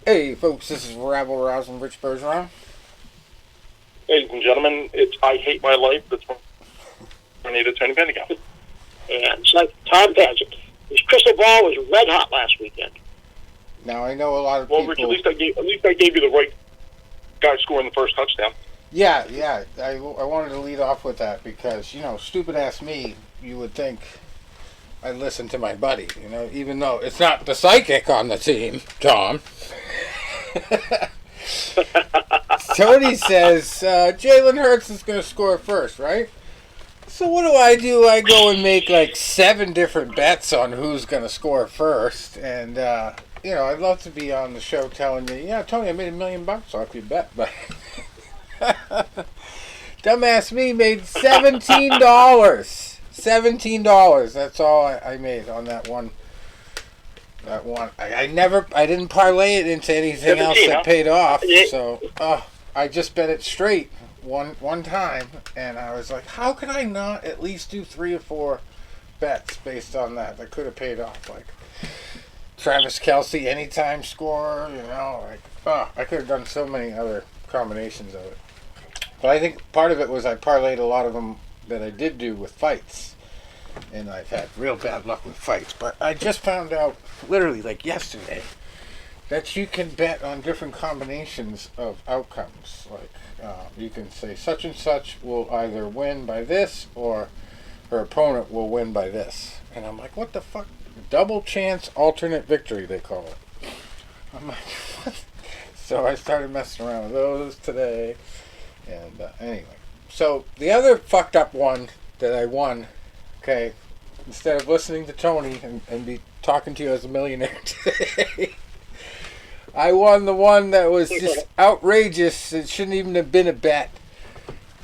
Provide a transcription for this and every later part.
Hey, folks, this is Rabble Rousing Rich Bergeron. Ladies and gentlemen, it's I Hate My Life. That's when I need Tony Bendigo. And it's like Tom Paget. His crystal ball was red hot last weekend. Now, I know a lot of Well, people... Rich, at least I gave you the right guy scoring the first touchdown. Yeah, I wanted to lead off with that because, stupid-ass me, you would think I'd listen to my buddy, even though it's not the psychic on the team, Tom. Tony says Jalen Hurts is going to score first, right? So what do? I go and make like 7 different bets on who's going to score first. And, I'd love to be on the show telling you, yeah, Tony, I made $1 million off your bet. But dumbass me made $17. $17. That's all I made on that one. That one. I didn't parlay it into anything else that paid off. So, I just bet it straight one time, and I was like, how could I not at least do 3 or 4 bets based on that could have paid off? Like Travis Kelce anytime score, I could have done so many other combinations of it. But I think part of it was I parlayed a lot of them that I did do with fights, and I've had real bad luck with fights. But I just found out literally like yesterday that you can bet on different combinations of outcomes. Like you can say such and such will either win by this or her opponent will win by this. And I'm like, what the fuck? Double chance alternate victory, they call it. I'm like, what? So I started messing around with those today. And anyway. So the other fucked up one that I won, okay, instead of listening to Tony and be talking to you as a millionaire today, I won the one that was just outrageous. It shouldn't even have been a bet.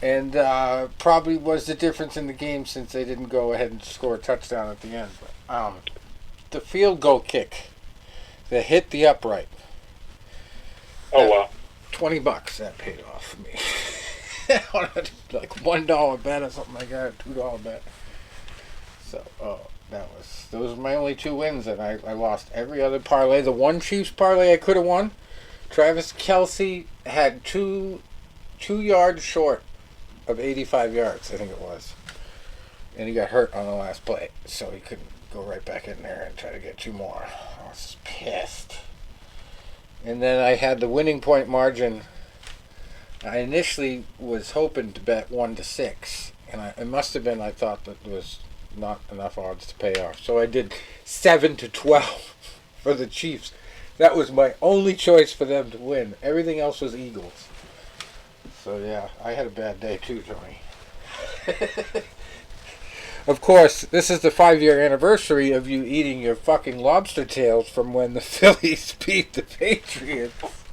And probably was the difference in the game since they didn't go ahead and score a touchdown at the end. But, the field goal kick that hit the upright. Oh, wow. $20 that paid off for me. Like $1 bet or something like that, $2 bet. So, those were my only 2 wins, and I lost every other parlay. The one Chiefs parlay I could have won, Travis Kelce had 2 yards short of 85 yards, I think it was. And he got hurt on the last play, so he couldn't go right back in there and try to get 2 more. I was pissed. And then I had the winning point margin. I initially was hoping to bet 1-6, and it must have been I thought that there was not enough odds to pay off. So I did 7-12 for the Chiefs. That was my only choice for them to win. Everything else was Eagles. So yeah, I had a bad day too, Tony. Of course, this is the 5-year anniversary of you eating your fucking lobster tails from when the Phillies beat the Patriots.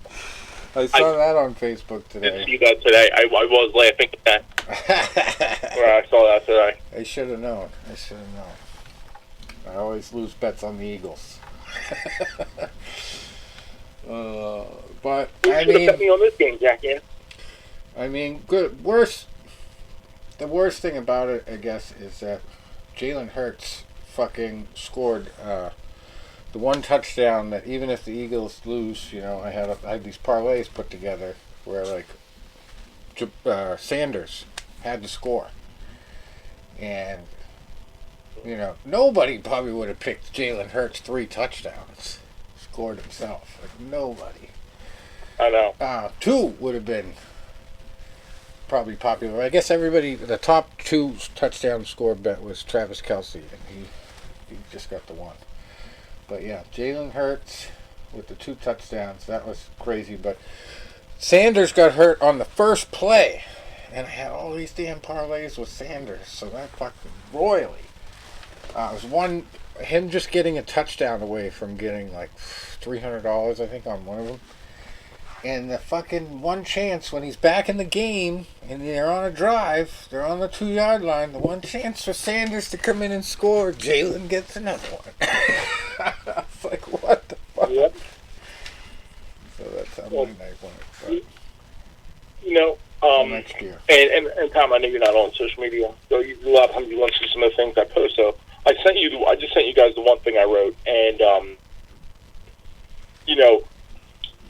I saw that on Facebook today. I did see that today. I was laughing at that. Where I saw that today. I should have known. I always lose bets on the Eagles. But, I mean... bet me on this game, Jackass. I mean, good. The worst thing about it, I guess, is that Jalen Hurts fucking scored the one touchdown that even if the Eagles lose, I had these parlays put together where like Sanders had to score, and nobody probably would have picked Jalen Hurts 3 touchdowns, scored himself. Like nobody. I know. 2 would have been probably popular. I guess everybody, the top 2 touchdown score bet was Travis Kelce, and he just got the 1. But yeah, Jalen Hurts with the 2 touchdowns, that was crazy. But Sanders got hurt on the first play, and I had all these damn parlays with Sanders, so that fucking royally. It was him just getting a touchdown away from getting like $300, I think, on one of them. And the fucking one chance when he's back in the game and they're on a drive, they're on the 2-yard line, the one chance for Sanders to come in and score, Jalen gets another one. It's like, what the fuck? Yep. So that's how my night went. Next year. And Tom, I know you're not on social media, so a lot of times you want to see some of the things I post. So I just sent you guys the one thing I wrote, and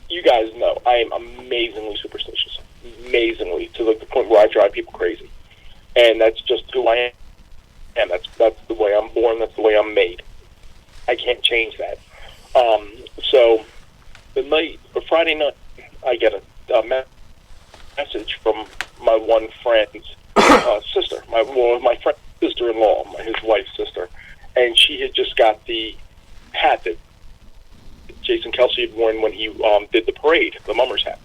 you guys know I am amazingly superstitious, amazingly, to like the point where I drive people crazy, and that's just who I am. And that's the way I'm born. That's the way I'm made. I can't change that. So Friday night, I get a message from my one friend's sister, my friend's sister-in-law, his wife's sister, and she had just got the hat that Jason Kelsey had worn when he did the parade, the mummer's hat,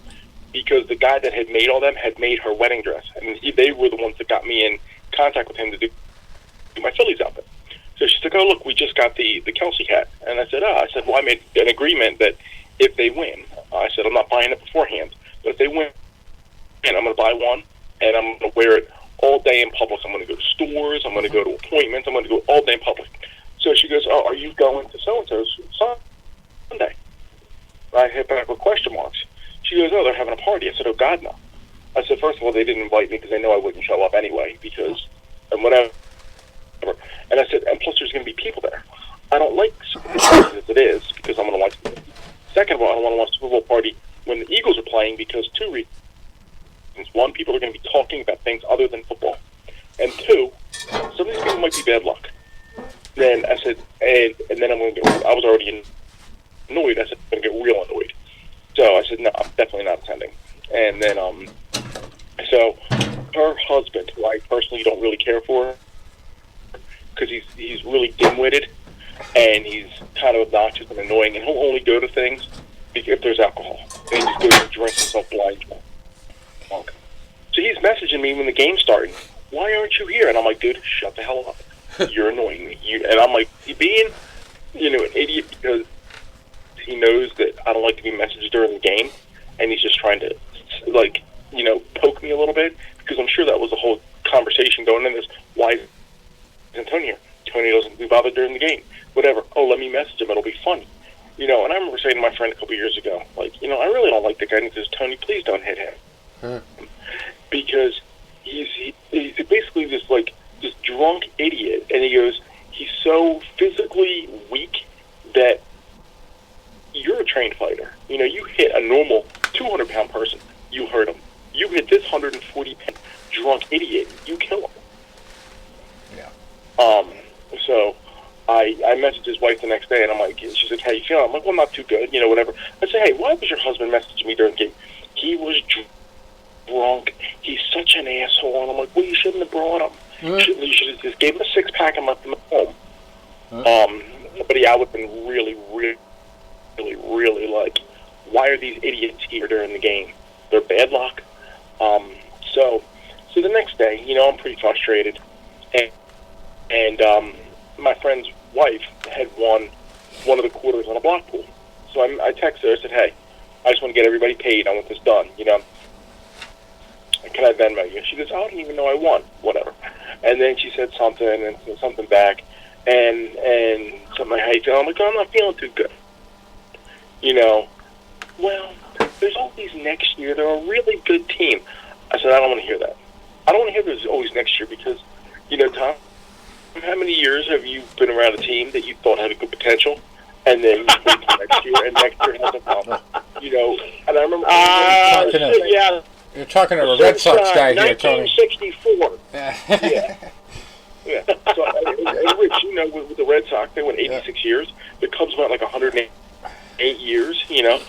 because the guy that had made all them had made her wedding dress, and they were the ones that got me in contact with him to do my Phillies outfit. So she's like, "Oh, look, we just got the Kelsey hat," and I said, well, I made an agreement that if they win, I said, I'm not buying it beforehand, but if they win, and I'm going to buy one, and I'm going to wear it all day in public. I'm going to go to stores. I'm going to go to appointments. I'm going to go all day in public. So she goes, "Oh, are you going to so-and-so's Sunday?" I hit back with question marks. She goes, "Oh, they're having a party." I said, "Oh, God, no." I said, "First of all, they didn't invite me because they know I wouldn't show up anyway, because, and whatever." And I said, and plus there's going to be people there. I don't like Super Bowl as it is, because I'm going to watch it. Second of all, I don't want to watch a Super Bowl party when the Eagles are playing, because two reasons. One, people are going to be talking about things other than football. And two, some of these people might be bad luck. Then I said, and then I'm going to get, I was already annoyed. I said, I'm going to get real annoyed. So I said, no, I'm definitely not attending. And then, so her husband, who I personally don't really care for, because he's really dim-witted, and he's kind of obnoxious and annoying, and he'll only go to things if there's alcohol. And he just goes and drinks himself blind. So he's messaging me when the game's starting, "Why aren't you here?" And I'm like, "Dude, shut the hell up. You're annoying me." And I'm like, being, an idiot, because he knows that I don't like to be messaged during the game, and he's just trying to, poke me a little bit, because I'm sure that was the whole conversation going in this. Why isn't Tony here? Tony doesn't be bothered during the game. Whatever. Oh, let me message him. It'll be funny. And I remember saying to my friend a couple years ago, I really don't like the guy. And he says, "Tony, please don't hit him." Because he's basically this drunk idiot. And he goes, he's so physically weak that you're a trained fighter. You hit a normal 200-pound person, you hurt him. You hit this 140-pound drunk idiot, you kill him. Yeah. So I messaged his wife the next day, and I'm like, she's like, "How you feeling?" I'm like, "Well, not too good, whatever." I say, "Hey, why was your husband messaging me during the game?" "He was drunk. He's such an asshole." And I'm like, "Well, you shouldn't have brought him. You should have just gave him a six-pack and left him at home." But yeah, I would have been really, really, really, really like, why are these idiots here during the game? They're bad luck. So the next day, I'm pretty frustrated, and my friend's wife had won one of the quarters on a block pool. So I texted her. I said, "Hey, I just want to get everybody paid. I want this done. Can I Venmo you?" She goes, "I didn't even know I won." Whatever. And then she said something and something back, and something like, "How you feeling?" I'm like, "Oh, I'm not feeling too good." "Well, there's always next year. They're a really good team." I said, "I don't want to hear that. I don't want to hear there's always next year, because, Tom, how many years have you been around a team that you thought had a good potential, and then you wait till next year, and next year has a problem?" And I remember... yeah. You're talking to a Red Sox guy here, Tony. 1964. Yeah. So, and Rich, with the Red Sox, they went 86 years. The Cubs went like 108 years, I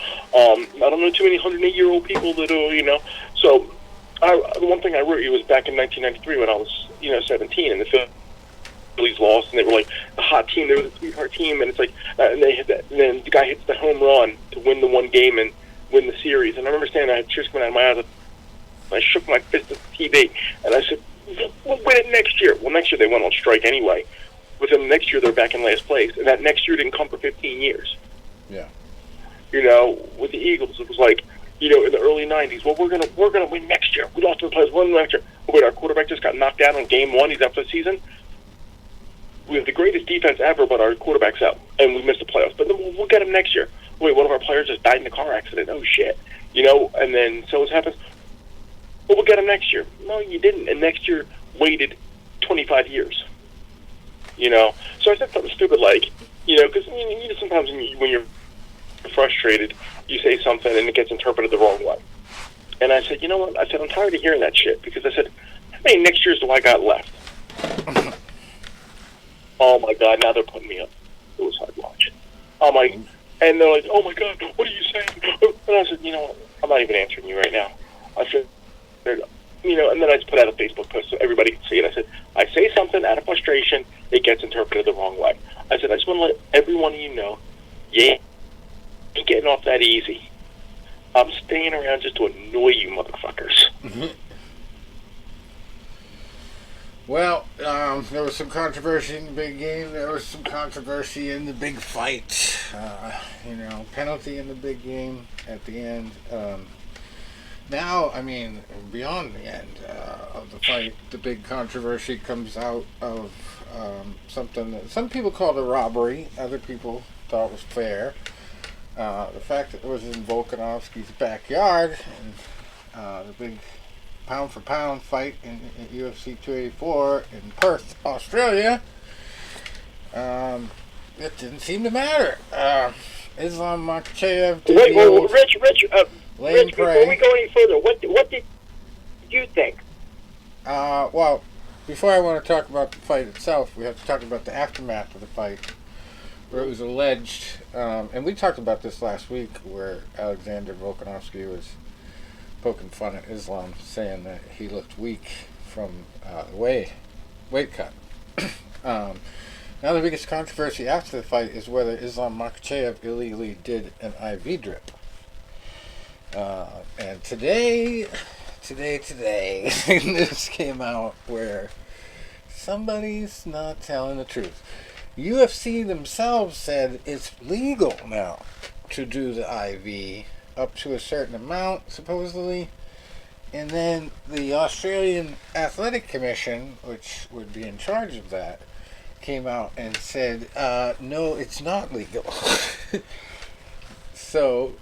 don't know too many 108-year-old people that, So, the one thing I wrote you was back in 1993 when I was, 17, and the Phillies lost, and they were like a hot team. They were the sweetheart team, and it's like, and they hit that, and then the guy hits the home run to win the one game and win the series. And I remember standing there, I had tears coming out of my eyes. I shook my fist at the TV, and I said, "We'll win it next year." Well, next year they went on strike anyway. With them next year, they're back in last place, and that next year didn't come for 15 years. Yeah. With the Eagles, it was like, in the early 90s, well, we're gonna win next year. We lost to the players, we'll win next year. Oh, wait, our quarterback just got knocked out on game 1. He's out for the season. We have the greatest defense ever, but our quarterback's out, and we missed the playoffs. But then we'll get him next year. Wait, one of our players just died in a car accident. Oh, shit. And then so what happens? Well, we'll get him next year. No, you didn't. And next year waited 25 years. So I said something stupid like, because sometimes when you're frustrated, you say something and it gets interpreted the wrong way. And I said, you know what? I said, I'm tired of hearing that shit. Because I said, how many next years do I got left? Oh, my God, now they're putting me up. It was hard to watch. I'm like, and they're like, oh, my God, what are you saying? And I said, you know what? I'm not even answering you right now. I said, you know, and then I just put out a Facebook post so everybody can see it. I said, I say something out of frustration, it gets interpreted the wrong way. I said, I just want to let every one of you know, yeah, ain't getting off that easy. I'm staying around just to annoy you motherfuckers. Mm-hmm. Well, there was some controversy in the big game. There was some controversy in the big fight. You know, penalty in the big game at the end. Now, I mean, beyond the end of the fight, the big controversy comes out of something that some people called a robbery. Other people thought was fair. The fact that it was in Volkanovski's backyard, and the big pound-for-pound fight in UFC 284 in Perth, Australia, it didn't seem to matter. Islam Makhachev did Rich, before we go any further, what did you think? Well, before I want to talk about the fight itself, we have to talk about the aftermath of the fight, where it was alleged, and we talked about this last week, where Alexander Volkanovski was poking fun at Islam, saying that he looked weak from weight cut. Now the biggest controversy after the fight is whether Islam Makhachev illegally did an IV drip. And today, this came out where somebody's not telling the truth. UFC themselves said it's legal now to do the IV up to a certain amount, supposedly. And then the Australian Athletic Commission, which would be in charge of that, came out and said, no, it's not legal. So,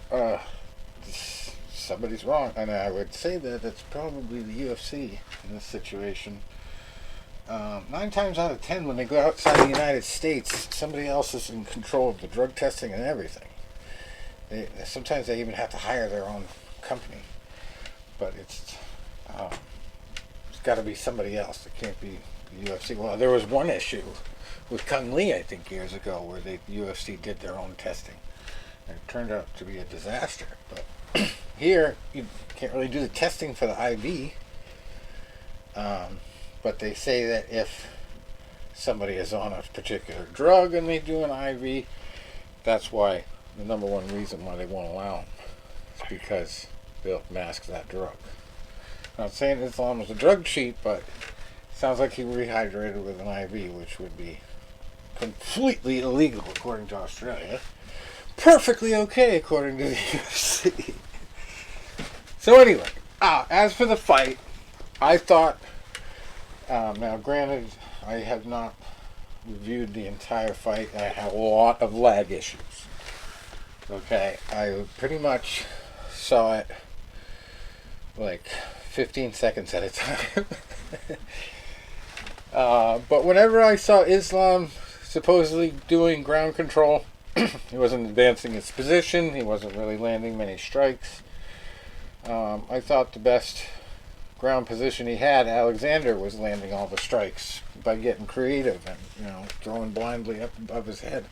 somebody's wrong. And I would say that it's probably the UFC in this situation. 9 times out of 10, when they go outside the United States, somebody else is in control of the drug testing and everything. Sometimes they even have to hire their own company. But it's got to be somebody else. It can't be the UFC. Well, there was one issue with Kung Lee, I think, years ago, where the UFC did their own testing. And it turned out to be a disaster. But here, you can't really do the testing for the IV. But they say that if somebody is on a particular drug and they do an IV, that's why the number one reason why they won't allow them. It's because they'll mask that drug. I'm not saying Islam was a drug cheat, but it sounds like he rehydrated with an IV, which would be completely illegal according to Australia. Perfectly okay according to the UFC. So anyway, as for the fight, I thought, now granted, I have not reviewed the entire fight, and I have a lot of lag issues. Okay, I pretty much saw it like 15 seconds at a time. But whenever I saw Islam supposedly doing ground control, he wasn't advancing his position, he wasn't really landing many strikes. I thought the best ground position he had, Alexander, was landing all the strikes by getting creative and, throwing blindly up above his head.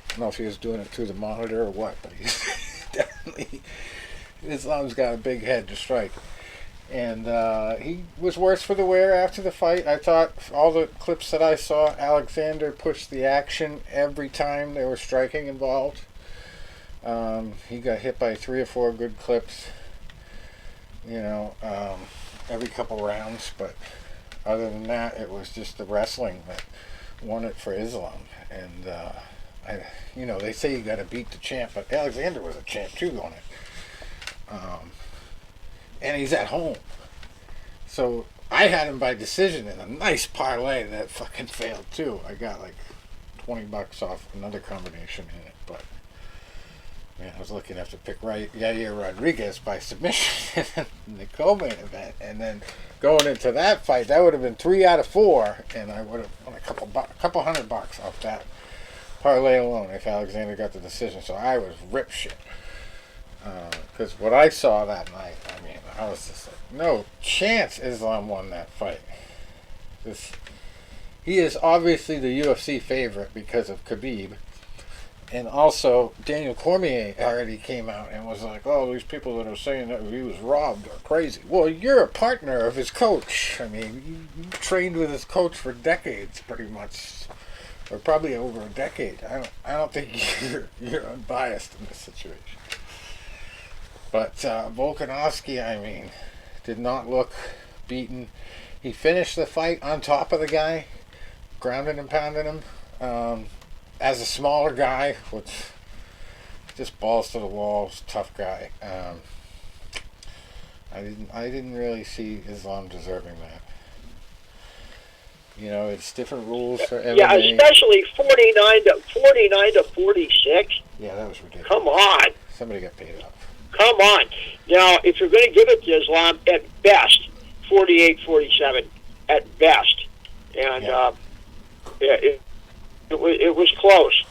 I don't know if he was doing it through the monitor or what, but he's definitely, Islam's got a big head to strike. And he was worse for the wear after the fight. I thought all the clips that I saw, Alexander pushed the action every time there was striking involved. He got hit by 3 or 4 good clips, every couple rounds. But other than that, it was just the wrestling that won it for Islam. And, they say you got to beat the champ, but Alexander was a champ too on it. And he's at home. So I had him by decision in a nice parlay that fucking failed too. I got like $20 off another combination in it, but man, I was lucky enough to pick right Yair Rodriguez by submission in the co-main event, and then going into that fight, that would have been 3 out of 4, and I would have won a couple $100 off that parlay alone if Alexander got the decision. So I was rip shit. Because what I saw that night, I mean, I was just like, no chance Islam won that fight. He is obviously the UFC favorite because of Khabib. And also, Daniel Cormier already came out and was like, oh, these people that are saying that he was robbed are crazy. Well, you're a partner of his coach. I mean, you trained with his coach for decades, pretty much. Or probably over a decade. I don't think you're unbiased in this situation. But Volkanovski, I mean, did not look beaten. He finished the fight on top of the guy, grounding and pounding him. As a smaller guy, which just balls to the walls, tough guy. I didn't really see Islam deserving that. You know, it's different rules for MMA. Yeah, especially 49 to 46. Yeah, that was ridiculous. Come on. Somebody got paid off. Come on. Now, if you're going to give it to Islam, at best, 48-47, at best. And it was close.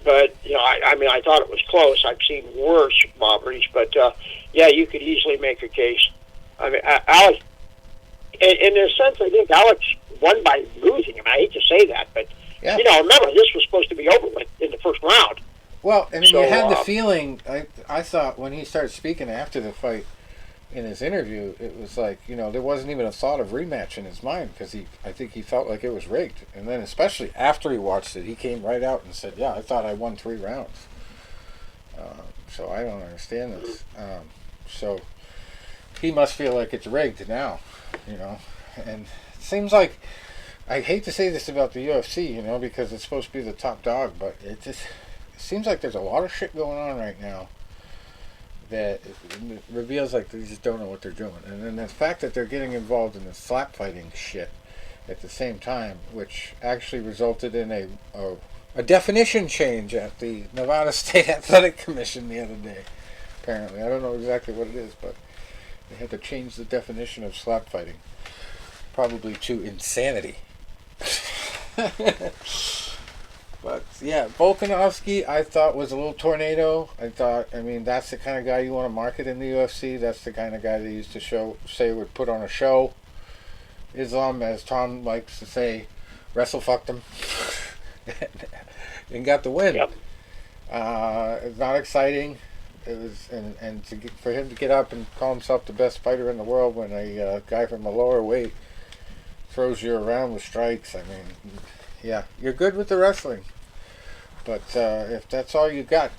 But, you know, I mean, I thought it was close. I've seen worse robberies. But, yeah, you could easily make a case. I mean, Alex, in a sense, I think Alex won by losing him. I hate to say that. But, you know, remember, this was supposed to be over with in the first round. Well, I mean, you had the feeling, I thought when he started speaking after the fight in his interview, it was like, you know, there wasn't even a thought of rematch in his mind because I think he felt like it was rigged. And then especially after he watched it, he came right out and said, yeah, I thought I won 3 rounds. So I don't understand this. So he must feel like it's rigged now, you know. And it seems like, I hate to say this about the UFC, you know, because it's supposed to be the top dog, but it seems like there's a lot of shit going on right now that it reveals like they just don't know what they're doing. And then the fact that they're getting involved in the slap fighting shit at the same time, which actually resulted in a definition change at the Nevada State Athletic Commission the other day. Apparently, I don't know exactly what it is, but they had to change the definition of slap fighting, probably to insanity. But yeah, Volkanovski I thought was a little tornado. I mean, that's the kind of guy you want to market in the UFC. That's the kind of guy they used to say would put on a show. Islam, as Tom likes to say, wrestle fucked him and got the win. Yep. It's not exciting. It was, and for him to get up and call himself the best fighter in the world when a guy from a lower weight throws you around with strikes. I mean, yeah, you're good with the wrestling, but if that's all you got,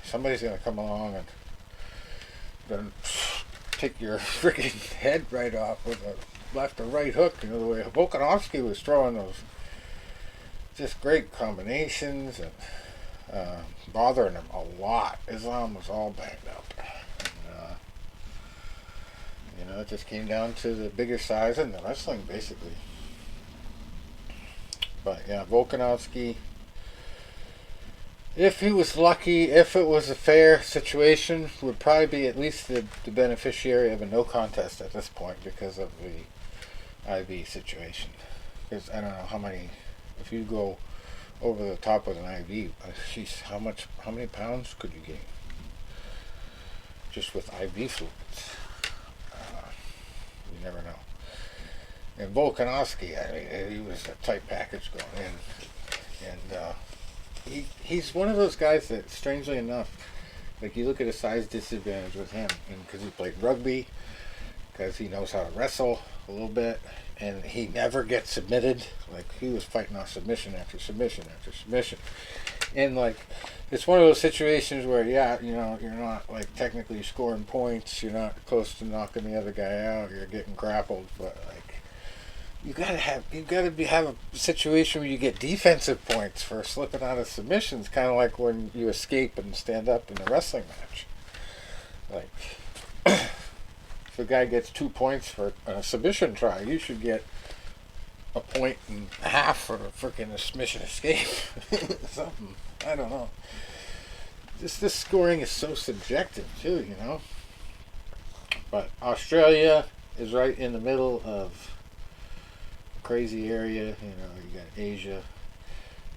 somebody's gonna come along and then take your freaking head right off with a left or right hook. You know, the way Volkanovski was throwing those just great combinations and bothering him a lot. Islam was all banged up. And, you know, it just came down to the bigger size and the wrestling, basically. But yeah, Volkanovski, if he was lucky, if it was a fair situation, would probably be at least the beneficiary of a no contest at this point because of the IV situation. Because I don't know how many, if you go over the top with an IV, geez, how many pounds could you gain just with IV fluids? You never know. And Volkanovski, I mean, he was a tight package going in, and he's one of those guys that, strangely enough, like you look at a size disadvantage with him, and because he played rugby, because he knows how to wrestle a little bit, and he never gets submitted. Like he was fighting off submission after submission after submission, and like it's one of those situations where, yeah, you know, you're not like technically scoring points, you're not close to knocking the other guy out, you're getting grappled, but like. You gotta have a situation where you get defensive points for slipping out of submissions, kind of like when you escape and stand up in a wrestling match. Like, if a guy gets 2 points for a submission try, you should get 1.5 points for a freaking submission escape. Something, I don't know. Just this scoring is so subjective too, you know. But Australia is right in the middle of crazy area, you know. You got Asia,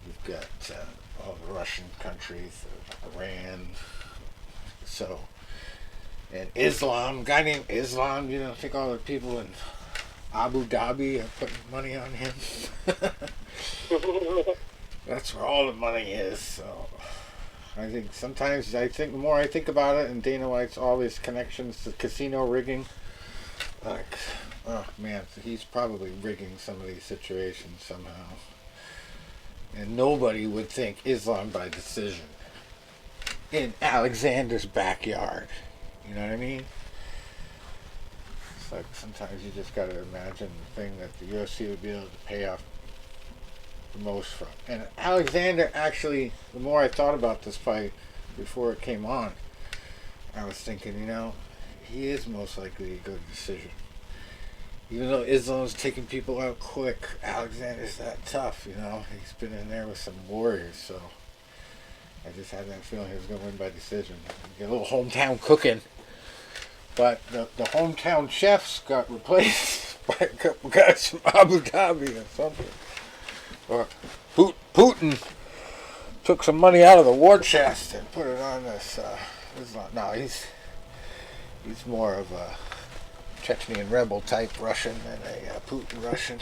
you've got all the Russian countries, Iran. So, and Islam, a guy named Islam, I think all the people in Abu Dhabi are putting money on him. That's where all the money is. So, I think the more I think about it, and Dana White's all his connections to casino rigging, like, oh man, he's probably rigging some of these situations somehow. And nobody would think Islam by decision in Alexander's backyard. You know what I mean? It's like sometimes you just got to imagine the thing that the UFC would be able to pay off the most from. And Alexander, actually, the more I thought about this fight before it came on, I was thinking, he is most likely a good decision. Even though Islam's taking people out quick, Alexander's that tough, He's been in there with some warriors, so I just had that feeling he was going to win by decision. Get a little hometown cooking. But the hometown chefs got replaced by a couple guys from Abu Dhabi or something. Or Putin took some money out of the war chest and put it on this. No, he's more of a Chechnyan rebel type Russian than a Putin Russian.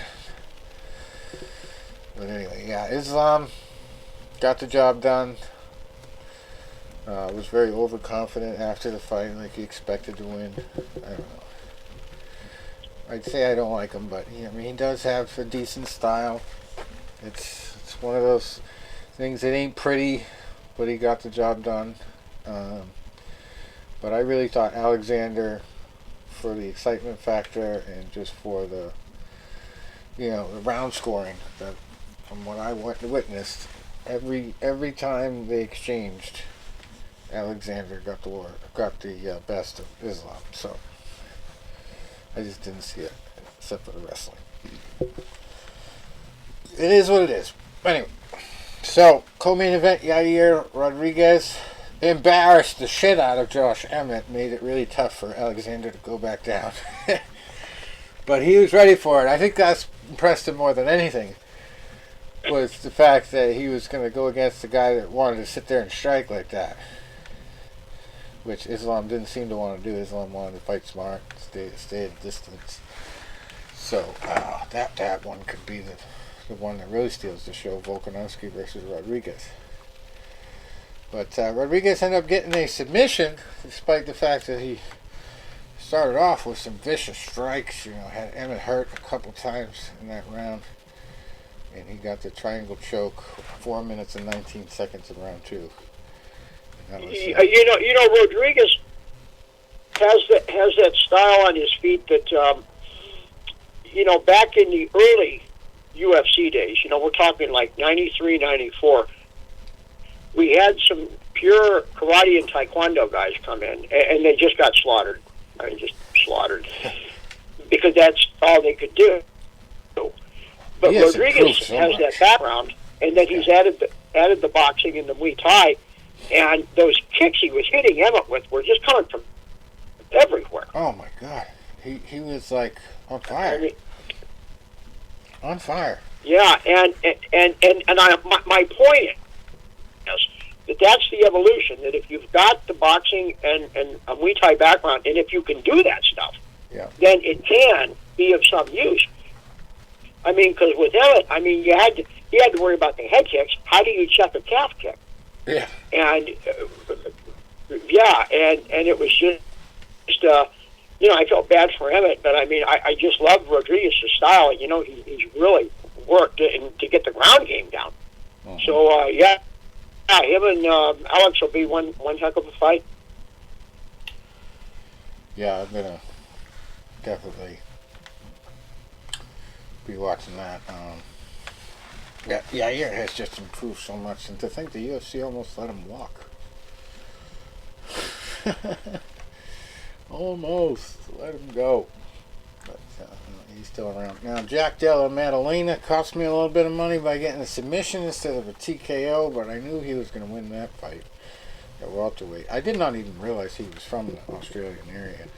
But anyway, yeah, Islam got the job done. Was very overconfident after the fight, like he expected to win. I don't know. I'd say I don't like him, but he does have a decent style. It's one of those things that ain't pretty, but he got the job done. But I really thought Alexander, for the excitement factor and just for the the round scoring, that from what I witnessed, every time they exchanged, Alexander got the best of Islam. So I just didn't see it, except for the wrestling. It is what it is. Anyway, so co-main event, Yair Rodriguez embarrassed the shit out of Josh Emmett, made it really tough for Alexander to go back down. But he was ready for it. I think that's impressed him more than anything, was the fact that he was going to go against the guy that wanted to sit there and strike like that, which Islam didn't seem to want to do. Islam wanted to fight smart, stay at distance. So that one could be the one that really steals the show, Volkanovski versus Rodriguez. But Rodriguez ended up getting a submission, despite the fact that he started off with some vicious strikes. Had Emmett hurt a couple times in that round, and he got the triangle choke, 4 minutes and 19 seconds in round 2. Rodriguez has that style on his feet that back in the early UFC days, we're talking like 93, 94, we had some pure karate and taekwondo guys come in, and they just got slaughtered. Just slaughtered. Because that's all they could do. But Rodriguez has that background, and then he's added the boxing and the Muay Thai, and those kicks he was hitting Emmett with were just coming from everywhere. Oh my God. He was like on fire. On fire. Yeah, and my point is that's the evolution, that if you've got the boxing and a Muay Thai background, and if you can do that stuff, then it can be of some use. Because with Emmett, you had to worry about the head kicks. How do you check a calf kick? Yeah. And and it was just I felt bad for Emmett, but I just love Rodriguez's style. He's really worked to get the ground game down. Uh-huh. So him and Alex will be one heck of a fight. Yeah, I'm gonna definitely be watching that. Yair has just improved so much, and to think the UFC almost let him walk. Almost let him go, but he's still around. Now, Jack Della Maddalena cost me a little bit of money by getting a submission instead of a TKO, but I knew he was going to win that fight at welterweight. I did not even realize he was from the Australian area,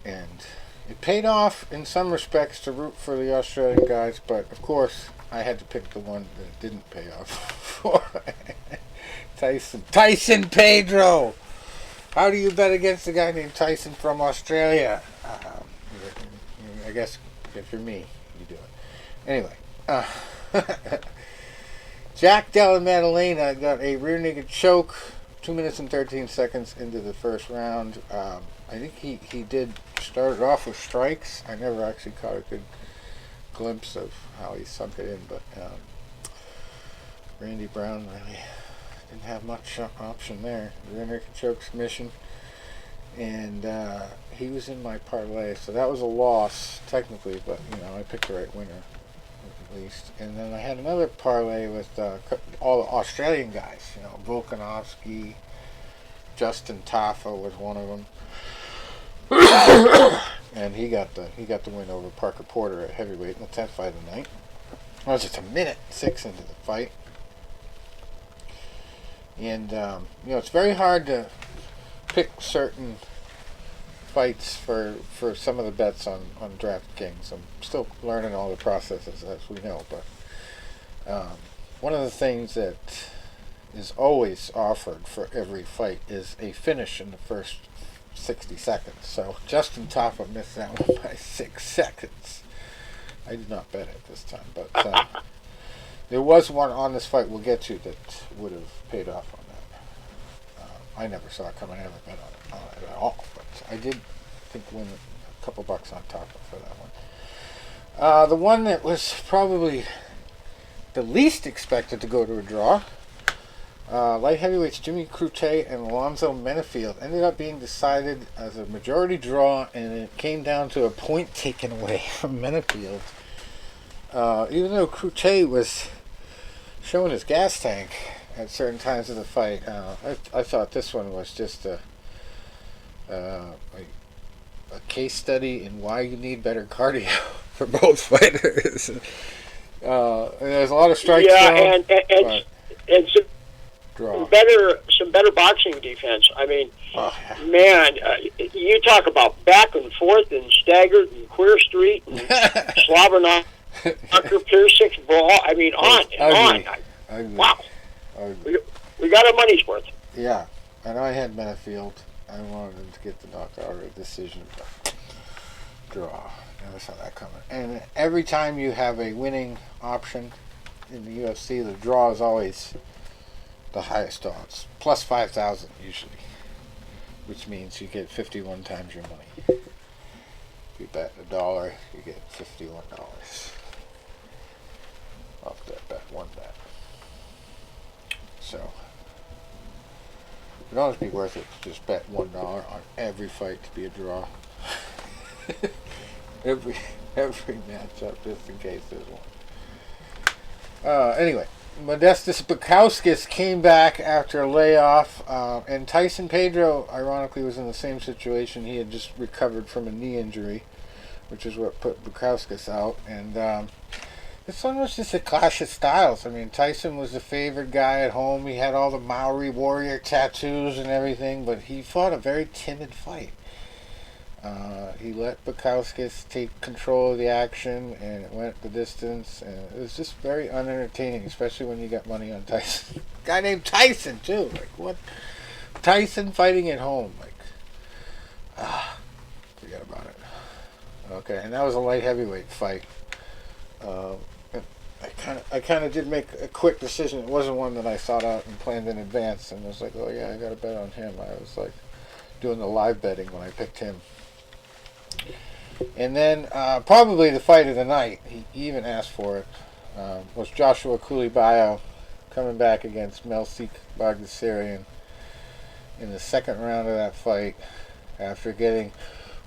and it paid off in some respects to root for the Australian guys, but of course I had to pick the one that didn't pay off Tyson Pedro. How do you bet against a guy named Tyson from Australia? I guess if you're me, you do it. Anyway, Jack Della Maddalena got a rear naked choke 2 minutes and 13 seconds into the first round. I think he did start it off with strikes. I never actually caught a good glimpse of how he sunk it in, but Randy Brown really didn't have much option there. Rear naked choke submission. And he was in my parlay, so that was a loss technically, but I picked the right winner at least. And then I had another parlay with all the Australian guys. Volkanovski, Justin Taffa was one of them, and he got the win over Parker Porter at heavyweight in the 10th fight of the night. I was just a minute 6 into the fight, and it's very hard to pick certain fights for some of the bets on DraftKings. I'm still learning all the processes, as we know, but one of the things that is always offered for every fight is a finish in the first 60 seconds. So Justin Taffa missed that one by 6 seconds. I did not bet it this time, but there was one on this fight we'll get to that would have paid off on that. I never saw it coming. I never bet on it at all, but I did think win a couple bucks on top for that one. The one that was probably the least expected to go to a draw, light heavyweights Jimmy Crute and Alonzo Menafield, ended up being decided as a majority draw, and it came down to a point taken away from Menafield. Even though Crute was showing his gas tank at certain times of the fight, I thought this one was just a case study in why you need better cardio for both fighters. And there's a lot of strikes. Yeah, and some better boxing defense. I mean, man, you talk about back and forth and staggered and Queer Street and slobber knocker, Pier 6 brawl. I mean, on and on. Wow. We got our money's worth. Yeah, and I had Menafield. I wanted him to get the knockout or a decision draw. Never saw that coming. And every time you have a winning option in the UFC, the draw is always the highest odds. Plus 5,000 usually. Which means you get 51 times your money. If you bet $1, you get $51 off that bet, one bet. So it'd always be worth it to just bet $1 on every fight to be a draw. every matchup, just in case there's one. Anyway, Modestas Bukauskas came back after a layoff, and Tyson Pedro, ironically, was in the same situation. He had just recovered from a knee injury, which is what put Bukauskas out. And this one was just a clash of styles. I mean, Tyson was the favored guy at home. He had all the Maori warrior tattoos and everything, but he fought a very timid fight. He let Bukauskas take control of the action, and it went the distance, and it was just very unentertaining, especially when you got money on Tyson. Guy named Tyson, too. Like, what? Tyson fighting at home. Like, forget about it. Okay, and that was a light heavyweight fight. I kind of did make a quick decision. It wasn't one that I thought out and planned in advance, and was like, oh yeah, I got to bet on him. I was like doing the live betting when I picked him. And then probably the fight of the night, he even asked for it, was Joshua Koulibaly coming back against Melsik Bagdasaryan in the second round of that fight after getting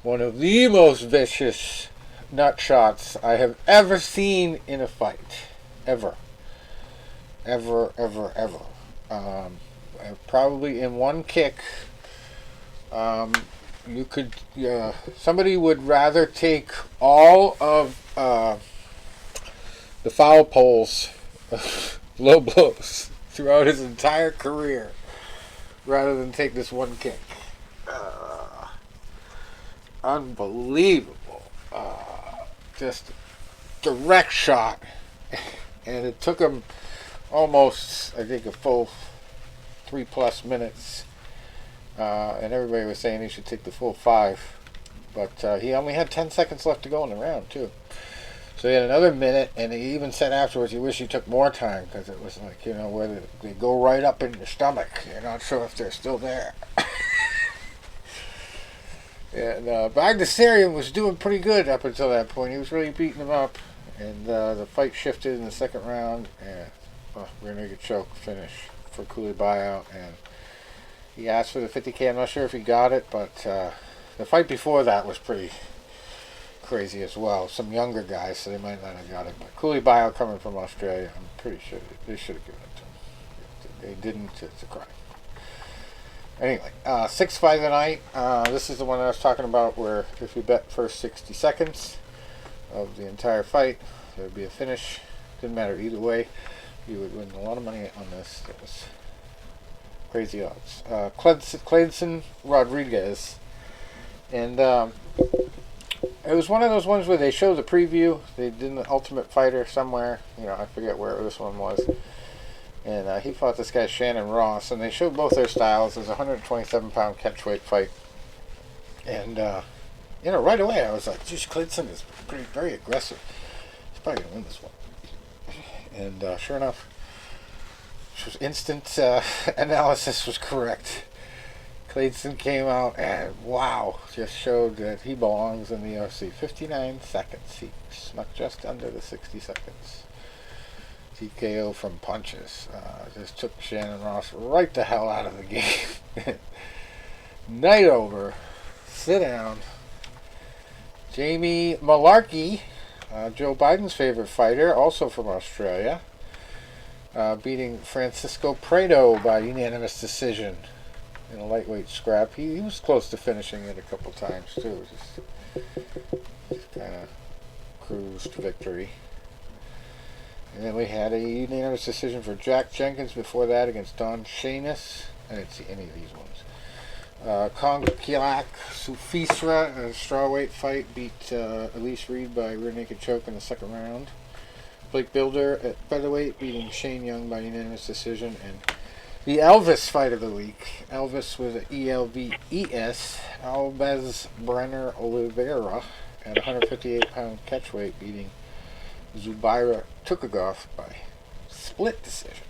one of the most vicious nut shots I have ever seen in a fight. Ever. Probably in one kick, you could, somebody would rather take all of the foul poles, low blows, throughout his entire career, rather than take this one kick. Unbelievable. Just direct shot. And it took him almost, I think, a full 3+ minutes. And everybody was saying he should take the full 5. But he only had 10 seconds left to go in the round, too. So he had another minute, and he even said afterwards he wished he took more time, because it was like, where they go right up in your stomach. You're not sure if they're still there. And Bagdasarian was doing pretty good up until that point. He was really beating him up. And the fight shifted in the second round, and rear naked choke finish for Cooley buyout. And he asked for the 50K. I'm not sure if he got it, but the fight before that was pretty crazy as well. Some younger guys, so they might not have got it. But Cooley buyout coming from Australia, I'm pretty sure they should have given it to him. If they didn't, it's a crime. Anyway, 6 fight of the night. This is the one I was talking about where if you bet first 60 seconds of the entire fight, there would be a finish. Didn't matter either way. You would win a lot of money on this. It was crazy odds. Clayson Rodriguez. And it was one of those ones where they showed the preview. They did the Ultimate Fighter somewhere. I forget where this one was. And he fought this guy Shannon Ross. And they showed both their styles. It was a 127-pound catchweight fight. And, right away I was like, geez, Clayson is very aggressive. He's probably going to win this one. And sure enough, instant analysis was correct. Clayson came out and, wow, just showed that he belongs in the UFC. 59 seconds. He snuck just under the 60 seconds. TKO from punches. Just took Shannon Ross right the hell out of the game. Night over. Sit down. Jamie Malarkey, Joe Biden's favorite fighter, also from Australia, beating Francisco Prado by unanimous decision in a lightweight scrap. He was close to finishing it a couple times too. Just kind of cruised to victory. And then we had a unanimous decision for Jack Jenkins before that against Don Shanis. I didn't see any of these ones. Kongkiak Sufisra, a strawweight fight, beat Elise Reed by rear naked choke in the second round. Blake Builder at featherweight beating Shane Young by unanimous decision. And the Elvis fight of the week. Elvis with an ELVES, Albez Brenner Oliveira at 158-pound catchweight beating Zubaira Tukagov by split decision.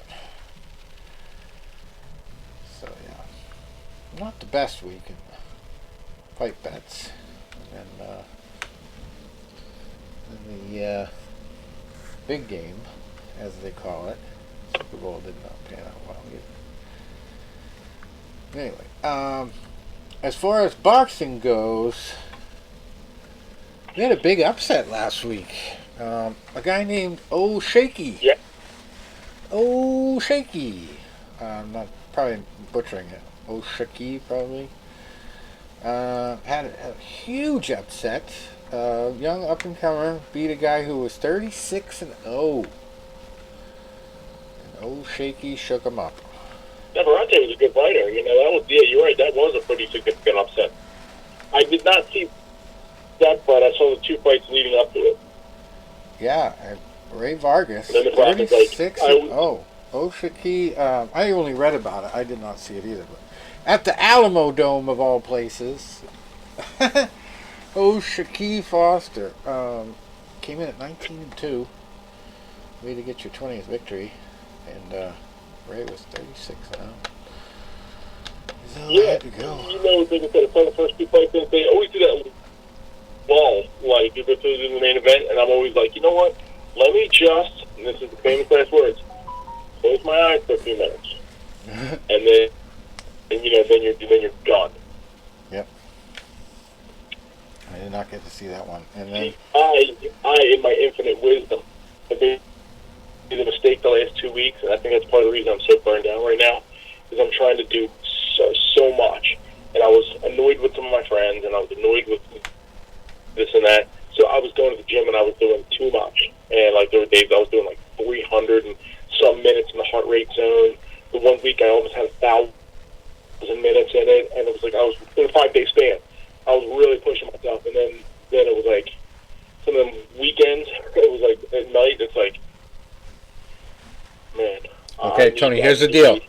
So yeah, not the best week in fight bets. And then the big game, as they call it, SuperBowl did not pan out well either. Anyway, as far as boxing goes, we had a big upset last week. A guy named Oh Shaky. Yeah. Oh Shaky. I'm not probably butchering it. Oh Shaky probably. Had a huge upset. Young up and comer beat a guy who was 36-0. And Oh Shaky shook him up. Navarrete was a good fighter. That was, yeah, you're right. That was a pretty significant upset. I did not see that fight. I saw the two fights leading up to it. Yeah, Ray Vargas, 36-0. Oh Shaky, I only read about it. I did not see it either. But at the Alamo Dome of all places, Oh Shaky Foster came in at 19-2. Way to get your 20th victory. And Ray was 36-0. Yeah, had to go. Like I said, the first two fights, they always do that wall, like if it's in the main event, and I'm always like, you know what? Let me just, and this is the famous last words, close my eyes for a few minutes, and then you're done. Yep. I did not get to see that one, and then I in my infinite wisdom, have made a mistake the last 2 weeks, and I think that's part of the reason I'm so burned out right now, is I'm trying to do so much, and I was annoyed with some of my friends, and I was annoyed with this and that. So I was going to the gym and I was doing too much. And like there were days I was doing like 300 and some minutes in the heart rate zone. The 1 week I almost had 1,000 minutes in it, and it was like I was in a 5-day span. I was really pushing myself, and then it was like some of them weekends. It was like at night. It's like, man, Tony, here's the deal.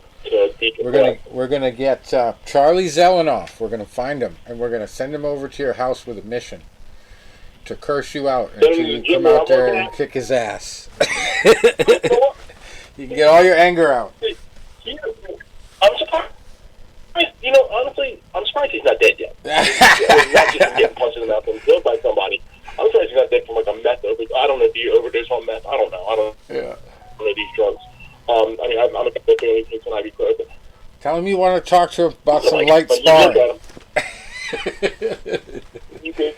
We're gonna get Charlie Zelenoff. We're gonna find him, and we're gonna send him over to your house with a mission to curse you out until you come out there and kick his ass. You can get all your anger out. I'm surprised. You know, honestly, I'm surprised he's not dead yet. Not just getting punched in the mouth and killed by somebody. I'm surprised he's not dead from like a meth overdose. I don't know if he overdosed on meth. I don't know. I don't know these drugs. I mean, I'm a big fan of takes an IV code. Tell him you want to talk to him about some light sparring. You can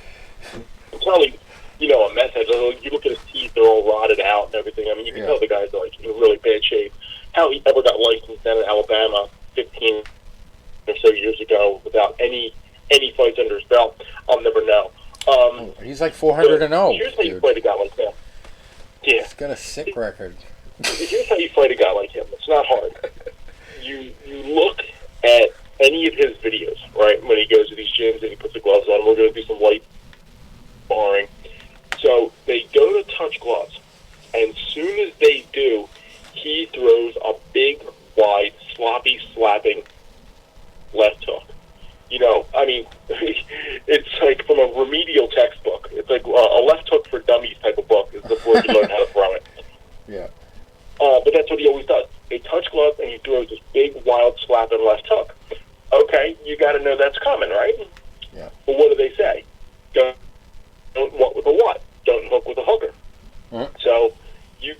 tell him, you know, a meth head. You look at his teeth; they're all rotted out and everything. I mean, you can tell the guy's like in really bad shape. How he ever got licensed down in Alabama 15 or so years ago without any fights under his belt, I'll never know. He's like 400-0. Here's how you fight a guy like that. Yeah, he's got a sick record. Here's how you fight a guy like him. It's not hard. You look at any of his videos, right? When he goes to these gyms and he puts the gloves on, we're going to do some light sparring. So they go to touch gloves, and as soon as they do, he throws a big, wide, sloppy, slapping left hook. You know, I mean, it's like from a remedial textbook. It's like a left hook for dummies type of book is before you learn how to throw it. Yeah. But that's what he always does. They touch gloves and he throws this big, wild, slapping left hook. Okay, you got to know that's coming, right? Yeah. But what do they say? Don't what with a what? Don't hook with a hooker. Mm-hmm. So you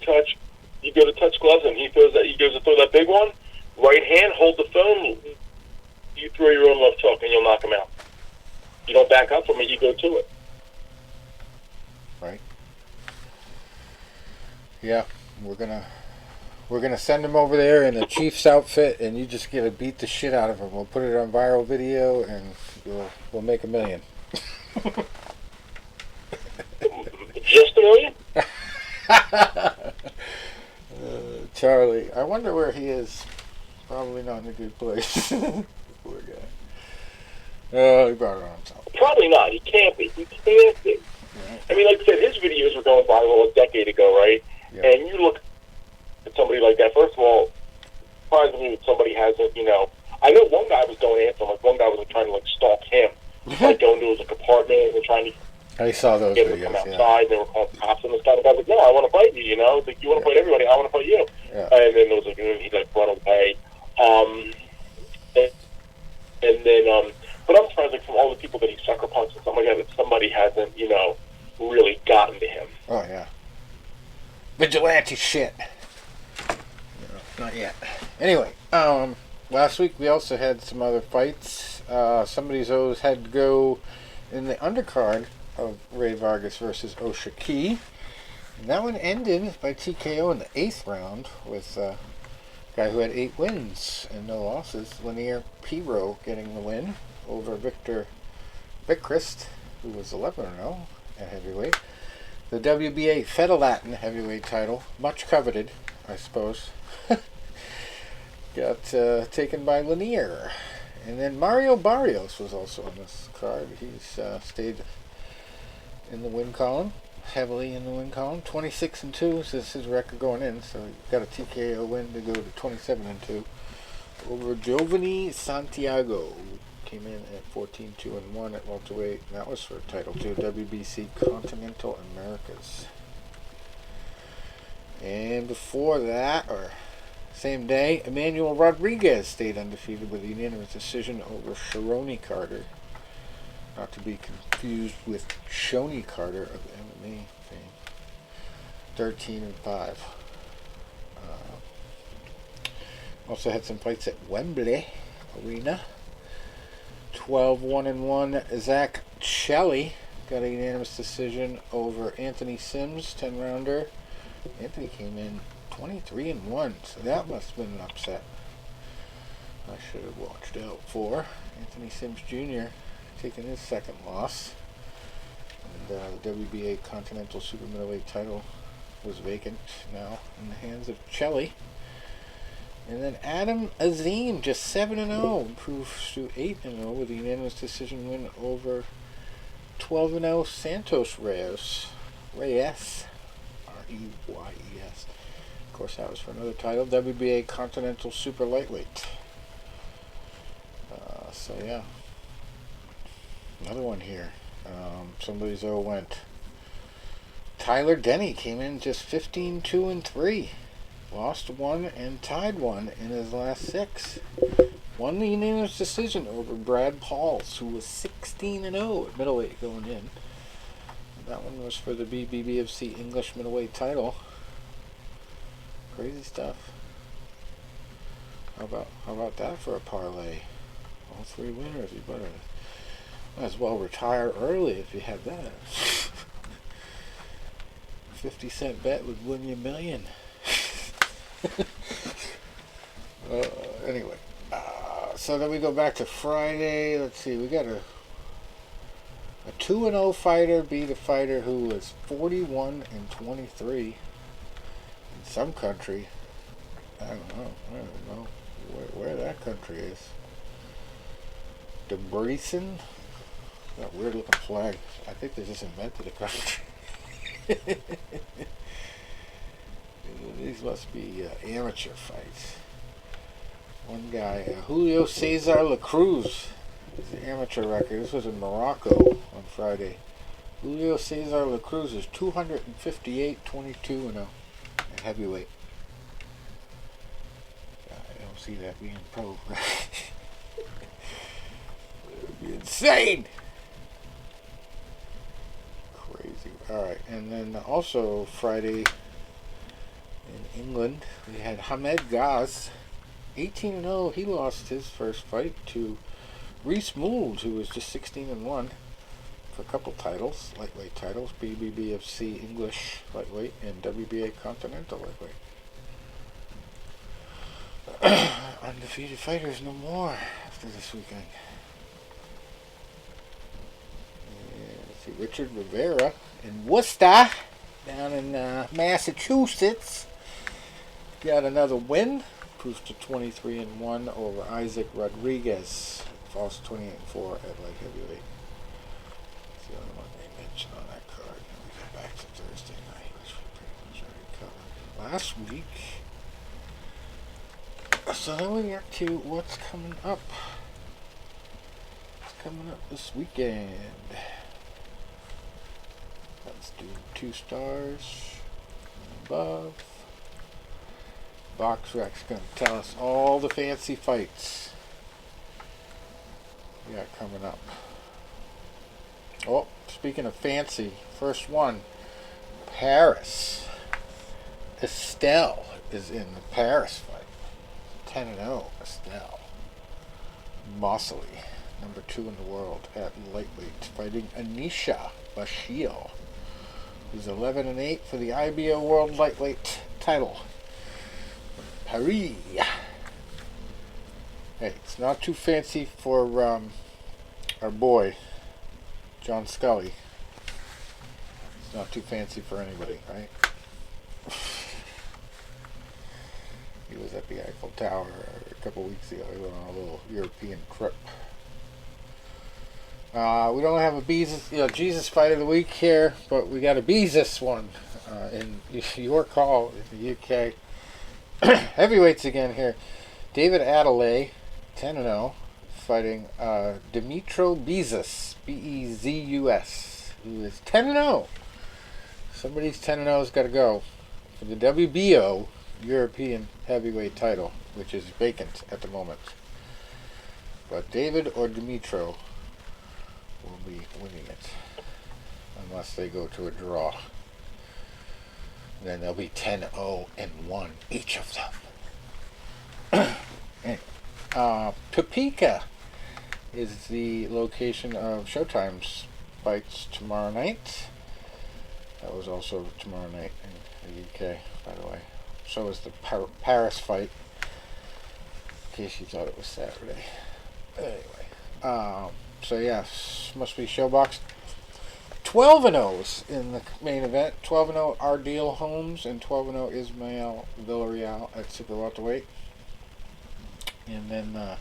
go to touch gloves and he goes to throw that big one. Right hand, hold the phone. You throw your own left hook and you'll knock him out. You don't back up from it. You go to it. Right. Yeah, we're gonna send him over there in a Chiefs outfit, and you just gotta beat the shit out of him. We'll put it on viral video, and we'll make $1 million. Just $1 million? Charlie, I wonder where he is. Probably not in a good place. Poor guy. Oh, he brought it on himself. Probably not. He can't be. He can't be. Right. I mean, like I said, his videos were going viral a decade ago, right? Yeah. And you look at somebody like that. First of all, surprisingly that somebody hasn't, you know. I know one guy was going after him. Like, one guy was like, trying to like stalk him, like going to his like, apartment and trying to. I saw those get videos. Him to come outside. And they were calling cops and this guy. The guy was like, "No, I want to fight you." You know, it's like you want to fight everybody. I want to fight you. Yeah. And then there was like, he like run away. And then, but I'm surprised, like, from all the people that he sucker punched and something like that somebody hasn't, you know, really gotten to him. Oh yeah. Vigilante shit. No, not yet. Anyway, last week we also had some other fights. Somebody's always had to go in the undercard of Ray Vargas versus Oshaki. And that one ended by TKO in the 8th round with a guy who had 8 wins and no losses. Lanier Piro getting the win over Victor Vicrist, who was 11-0 at heavyweight. The WBA Fedelatin heavyweight title, much coveted, I suppose, got taken by Lanier. And then Mario Barrios was also on this card. He's stayed in the win column, heavily in the win column. 26-2 is his record going in, so he got a TKO win to go to 27-2 over Giovanni Santiago. Came in at 14-2-1 at welterweight, and that was for Title II WBC Continental Americas. And before that, or same day, Emmanuel Rodriguez stayed undefeated with a unanimous decision over Sharoni Carter. Not to be confused with Shoni Carter of MMA fame. 13-5. Also had some fights at Wembley Arena. 12-1-1. Zach Shelley got a unanimous decision over Anthony Sims, 10-rounder. Anthony came in 23-1, so that must have been an upset. I should have watched out for. Anthony Sims Jr. taking his second loss. And the WBA Continental Super Middleweight title was vacant now in the hands of Shelley. And then Adam Azim, just 7-0, improves to 8-0 with a unanimous decision win over 12-0 Santos Reyes. R-E-Y-E-S. course, that was for another title. WBA Continental Super Lightweight. So, yeah. Another one here. Somebody's went. Tyler Denny came in just 15-2-3. Lost one and tied one in his last 6. Won the unanimous decision over Brad Pauls, who was 16-0 at middleweight going in. That one was for the BBFC English middleweight title. Crazy stuff. How about that for a parlay? All 3 winners. You better might as well retire early if you had that. 50-cent bet would win you $1 million. Anyway, so then we go back to Friday. Let's see, we got a 2-0 fighter beat a fighter who was 41-23 in some country. I don't know where that country is. Debrecen? That weird looking flag. I think they just invented a country. These must be amateur fights. One guy, Julio Cesar La Cruz, is the amateur record. This was in Morocco on Friday. Julio Cesar La Cruz is 258-22-0 at heavyweight. I don't see that being pro. It would be insane. Crazy. Alright, and then also Friday in England, we had Hamed Gaz, 18-0. He lost his first fight to Reese Mould, who was just 16-1 for a couple titles, lightweight titles, BBBFC English lightweight and WBA Continental lightweight. Undefeated fighters no more after this weekend. Let's see, Richard Rivera in Worcester, down in Massachusetts, got another win. Proves to 23-1 over Isaac Rodriguez. Falls 28-4 at light heavyweight. That's the only one they mentioned on that card. And we go back to Thursday night, which we pretty much already covered last week. So then we get to what's coming up. What's coming up this weekend? Let's do 2 stars and above. BoxRec's going to tell us all the fancy fights we got coming up. Oh, speaking of fancy, first one, Paris. Estelle is in the Paris fight. 10-0, Estelle. Mosley, number 2 in the world at lightweight, fighting Anisha Bashir, who's 11-8 for the IBO World Lightweight title. Paris. Hey, it's not too fancy for our boy, John Scully. It's not too fancy for anybody, right? He was at the Eiffel Tower a couple weeks ago. He went on a little European trip. We don't have a Jesus fight of the week here, but we got a Beezus one in York Hall in the UK. Heavyweights again here. David Adelaide, 10-0, fighting Dimitro Bezus, Bezus, who is 10-0. Somebody's 10-0's got to go for the WBO European heavyweight title, which is vacant at the moment. But David or Dimitro will be winning it, unless they go to a draw. Then they'll be 10-0-1 each of them. Topeka is the location of Showtime's fights tomorrow night. That was also tomorrow night in the UK, by the way. So is the Paris fight, in case you thought it was Saturday. Anyway, so yes, must be Showbox. 12-0s in the main event. 12-0 Ardeel Holmes and 12-0 Ismael Villarreal at super welterweight. And then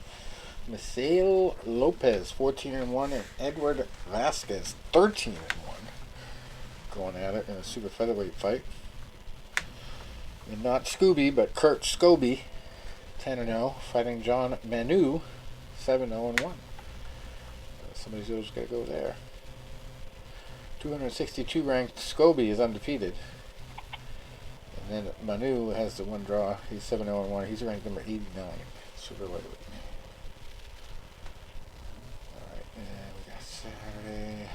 Misael Lopez 14-1 and Edward Vasquez 13-1 going at it in a super featherweight fight. And not Scooby, but Kurt Scobie, 10-0, fighting John Manu, 7-0-1. Somebody's always got to go there. 262 ranked Scobie is undefeated. And then Manu has the one draw. He's 7-0-1. He's ranked number 89. Super lightweight. Alright, and we got Saturday.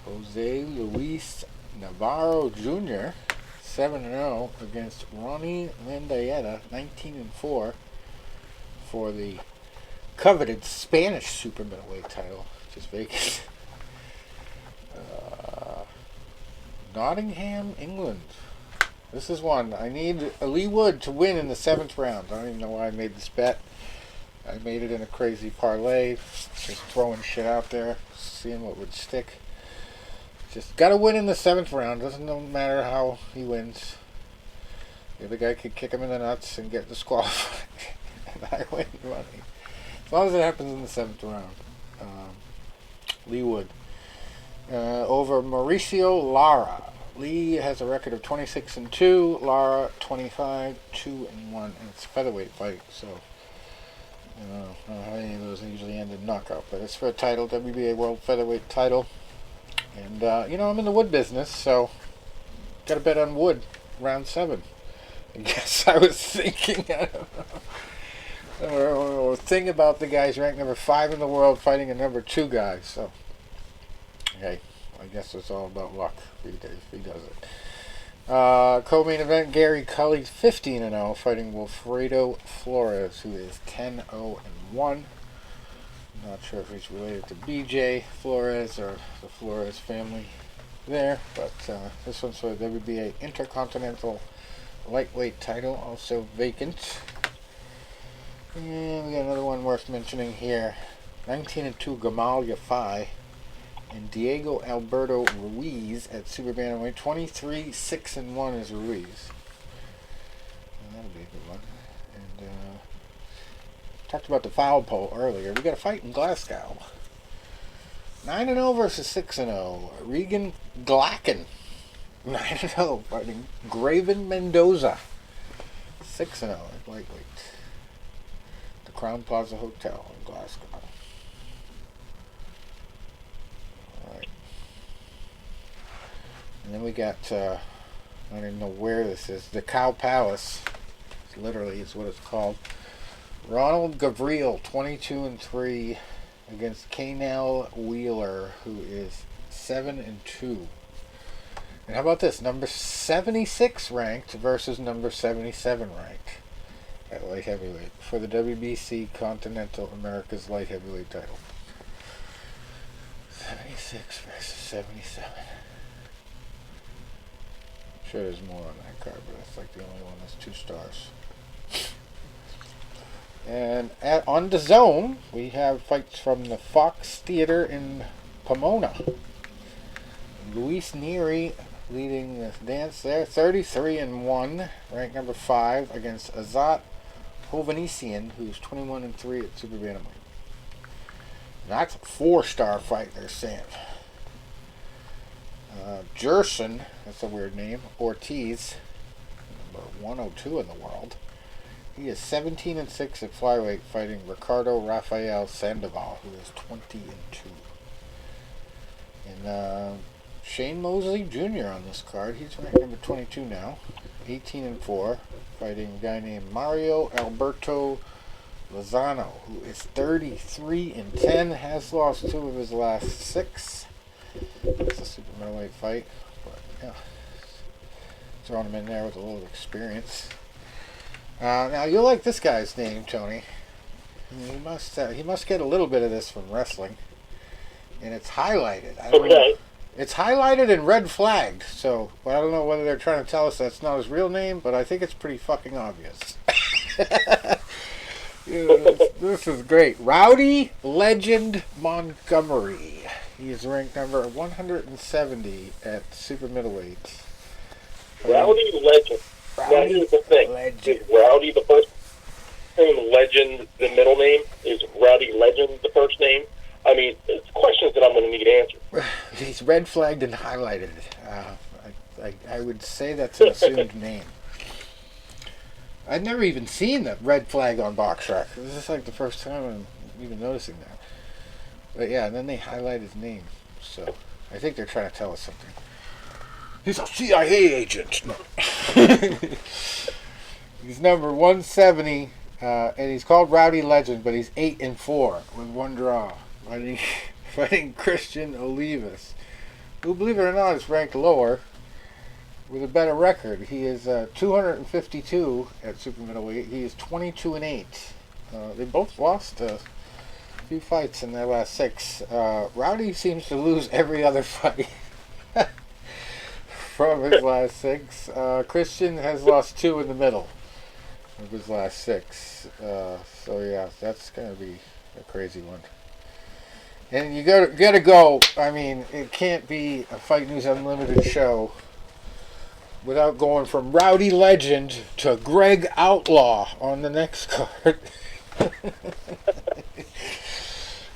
Jose Luis Navarro Jr., 7-0 against Ronnie Landayeta, 19-4 for the coveted Spanish super middleweight title, which is vacant. Nottingham, England. This is one. I need Lee Wood to win in the 7th round. I don't even know why I made this bet. I made it in a crazy parlay, just throwing shit out there, seeing what would stick. Just gotta win in the 7th round. Doesn't matter how he wins. The other guy could kick him in the nuts and get disqualified. And I win money. As long as it happens in the 7th round. Lee Wood. Over Mauricio Lara. Lee has a record of 26-2. Lara 25-2-1. And it's a featherweight fight, so I don't know how any of those usually end in knockout. But it's for a title, WBA World Featherweight title. And, I'm in the wood business, so got to bet on wood, round 7. I guess I was thinking, I don't know, or thing about the guys ranked number 5 in the world fighting a number 2 guy. So, okay, I guess it's all about luck if he does it. Co-main event, Gary Cully, 15-0, fighting Wilfredo Flores, who is 10-0-1. Not sure if he's related to BJ Flores or the Flores family there, but this one's for the WBA Intercontinental Lightweight title, also vacant. And we got another one worth mentioning here. 19-2 Gamal Yafai and Diego Alberto Ruiz at Super Bantamweight. 23-6-1 is Ruiz. And that'll be a good one. And talked about the foul pole earlier. We got a fight in Glasgow. 9-0 versus 6-0. Regan Glacken. 9-0 fighting Graven Mendoza. 6-0 at lightweight. The Crown Plaza Hotel in Glasgow. Alright. And then we got, I don't even know where this is. The Cow Palace. Literally is what it's called. Ronald Gavriel, 22-3 against Kaynell Wheeler, who is 7-2. And how about this? Number 76 ranked versus number 77 ranked at light heavyweight for the WBC Continental America's light heavyweight title. 76 versus 77. I'm sure there's more on that card, but it's like the only one that's 2 stars. And on the zone, we have fights from the Fox Theater in Pomona. Luis Neri leading the dance there, 33-1, ranked number 5 against Azat Hovhannissian, who's 21-3 at Super Bantamweight. That's a 4-star fight, they're saying. Jerson, that's a weird name, Ortiz, number 102 in the world. He is 17-6 at flyweight, fighting Ricardo Rafael Sandoval, who is 20-2. And Shane Mosley Jr. on this card. He's ranked number 22 now, 18-4, fighting a guy named Mario Alberto Lozano, who is 33-10. Has lost 2 of his last 6. It's a super middleweight fight, but yeah, throwing him in there with a little experience. Now you'll like this guy's name, Tony. He must get a little bit of this from wrestling, and it's highlighted. I don't know. It's highlighted and red flagged. So I don't know whether they're trying to tell us that's not his real name, but I think it's pretty fucking obvious. This is great. Rowdy Legend Montgomery. He is ranked number 170 at super middleweight. Rowdy Legend. Now here's the thing. Is Rowdy the first name, Legend the middle name? Is Rowdy Legend the first name? I mean, it's questions that I'm going to need answered. He's red flagged and highlighted. I would say that's an assumed name. I'd never even seen the red flag on BoxRec. This is like the first time I'm even noticing that. But yeah, and then they highlight his name. So I think they're trying to tell us something. He's a CIA agent. No. He's number 170, and he's called Rowdy Legend, but he's 8-4 with one draw, fighting Christian Olivas, who, believe it or not, is ranked lower with a better record. He is 252 at super middleweight. He is 22-8. They both lost a few fights in their last 6. Rowdy seems to lose every other fight. From his last 6. Christian has lost 2 in the middle of his last 6. So yeah, that's gonna be a crazy one. And you gotta go. I mean, it can't be a Fight News Unlimited show without going from Rowdy Legend to Greg Outlaw on the next card.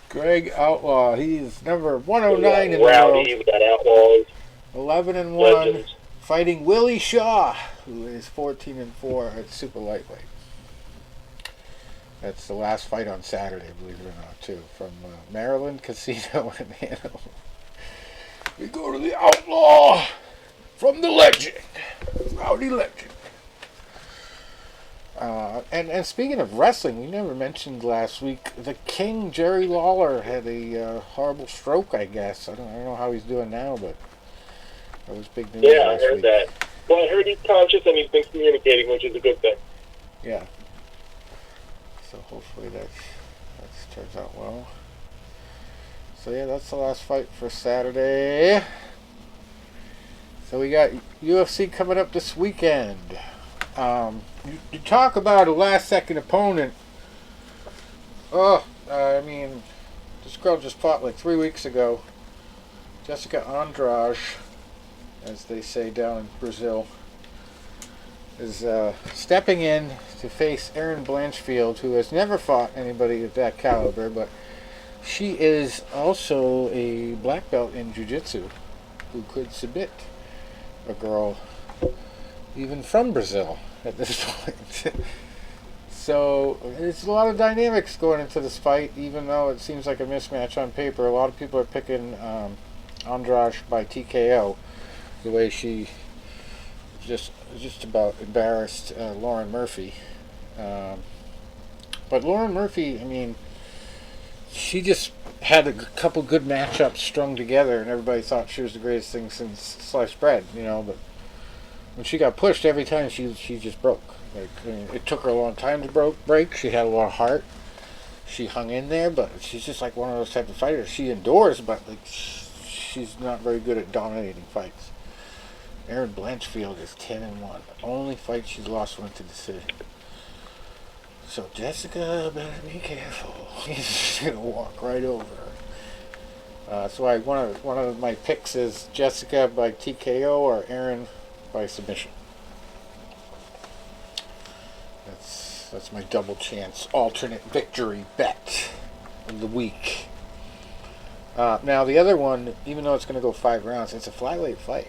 Greg Outlaw, he's number 109 in the world. We got Outlaws. 11-1, Legends. Fighting Willie Shaw, who is 14-4 at super lightweight. That's the last fight on Saturday, believe it or not, too, from Maryland Casino in Hanover. We go to the Outlaw from the Legend, Rowdy Legend. And speaking of wrestling, we never mentioned last week, the King Jerry Lawler had a horrible stroke, I guess. I don't know how he's doing now, but that was big news Yeah, last I heard week. that. Well, I heard he's conscious and he's been communicating, which is a good thing. Yeah. So hopefully that turns out well. So yeah, that's the last fight for Saturday. So we got UFC coming up this weekend. You talk about a last-second opponent. I mean, this girl just fought like 3 weeks ago. Jessica Andrade, as they say down in Brazil, is stepping in to face Erin Blanchfield, who has never fought anybody of that caliber, but she is also a black belt in jiu-jitsu who could submit a girl even from Brazil at this point. So there's a lot of dynamics going into this fight, even though it seems like a mismatch on paper. A lot of people are picking Andrade by TKO, the way she just about embarrassed Lauren Murphy. But Lauren Murphy, I mean, she just had a couple good matchups strung together, and everybody thought she was the greatest thing since sliced bread, you know. But when she got pushed, every time she just broke. Like, I mean, it took her a long time to break. She had a lot of heart. She hung in there, but she's just like one of those type of fighters. She endures, but like she's not very good at dominating fights. Erin Blanchfield is 10-1. The only fight she's lost went to decision. So Jessica better be careful. He's gonna walk right over her. So one of my picks is Jessica by TKO or Erin by submission. That's my double chance alternate victory bet of the week. Now the other one, even though it's going to go 5 rounds, it's a flyweight fight.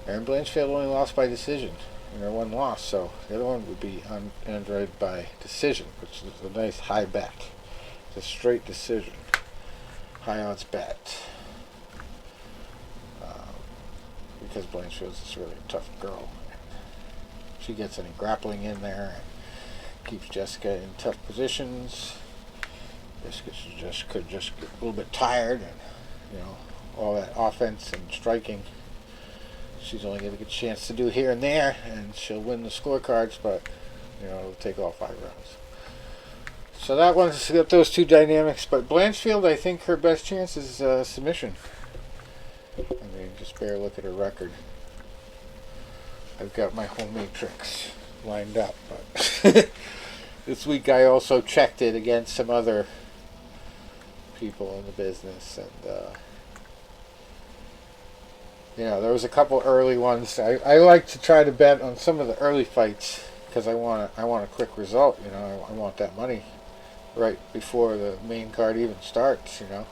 Erin Blanchfield only lost by decision in her one loss, so the other one would be on Andrade by decision, which is a nice high bet. It's a straight decision, high odds bet. Because Blanchfield's just really a tough girl. She gets any grappling in there and keeps Jessica in tough positions. Jessica could just get a little bit tired, and you know, all that offense and striking she's only going to get a chance to do here and there, and she'll win the scorecards, but you know, it'll take all 5 rounds. So that one's got those two dynamics, but Blanchfield, I think her best chance is submission. I mean, just bear a look at her record. I've got my whole matrix lined up, but this week I also checked it against some other people in the business, and you know, there was a couple early ones. I like to try to bet on some of the early fights because I want a quick result. You know, I want that money right before the main card even starts, you know.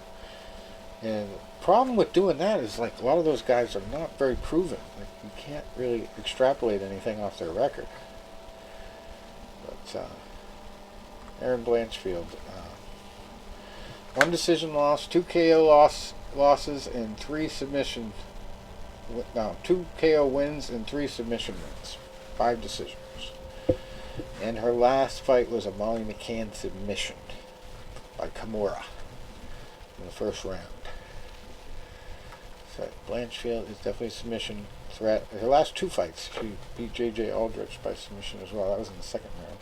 And the problem with doing that is, like, a lot of those guys are not very proven. Like, you can't really extrapolate anything off their record. But Erin Blanchfield, 1 decision loss, 2 KO losses, and 3 submission. No, 2 KO wins and 3 submission wins. 5 decisions. And her last fight was a Molly McCann submission by Kimura in the first round. So Blanchfield is definitely a submission threat. Her last 2 fights, she beat J.J. Aldrich by submission as well. That was in the second round.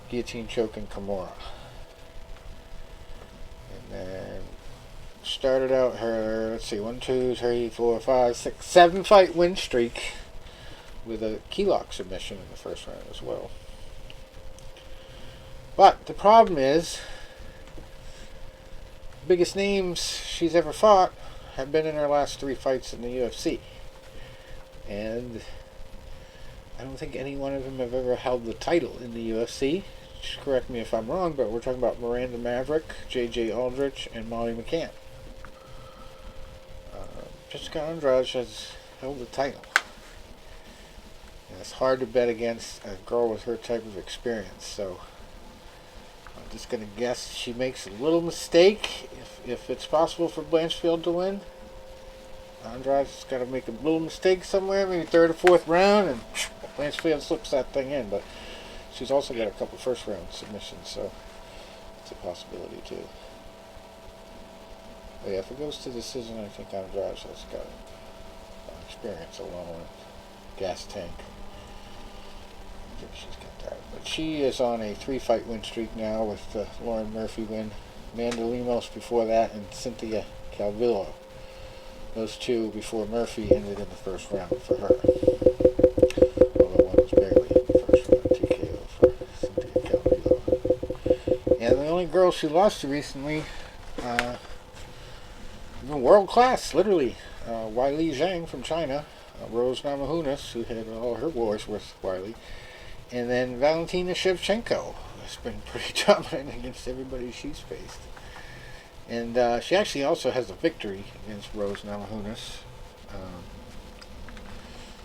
Guillotine choking Kimura. And then started out her, let's see, 1, 2, 3, 4, 5, 6, 7 fight win streak with a key lock submission in the first round as well. But the problem is, the biggest names she's ever fought have been in her last 3 fights in the UFC. And I don't think any one of them have ever held the title in the UFC. Just correct me if I'm wrong, but we're talking about Miranda Maverick, J.J. Aldrich, and Molly McCann. Jessica Andrade has held the title. And it's hard to bet against a girl with her type of experience, so I'm just going to guess she makes a little mistake. If it's possible for Blanchfield to win, Andrade's got to make a little mistake somewhere, maybe 3rd or 4th round, and Blanchfield slips that thing in. But she's also got a couple first round submissions, so it's a possibility too. But yeah, if it goes to decision, I think Andrade has got experience alone. Gas tank. I think she's got that. But she is on a 3-fight win streak now with the Lauren Murphy win, Amanda Lemos before that, and Cynthia Calvillo. Those 2 before Murphy ended in the first round for her. Although one was barely in the first round, TKO for Cynthia Calvillo. And the only girl she lost to recently, world class, literally, Weili Zhang from China, Rose Namajunas, who had all her wars with Weili, and then Valentina Shevchenko has been pretty dominant against everybody she's faced. And she actually also has a victory against Rose Namajunas.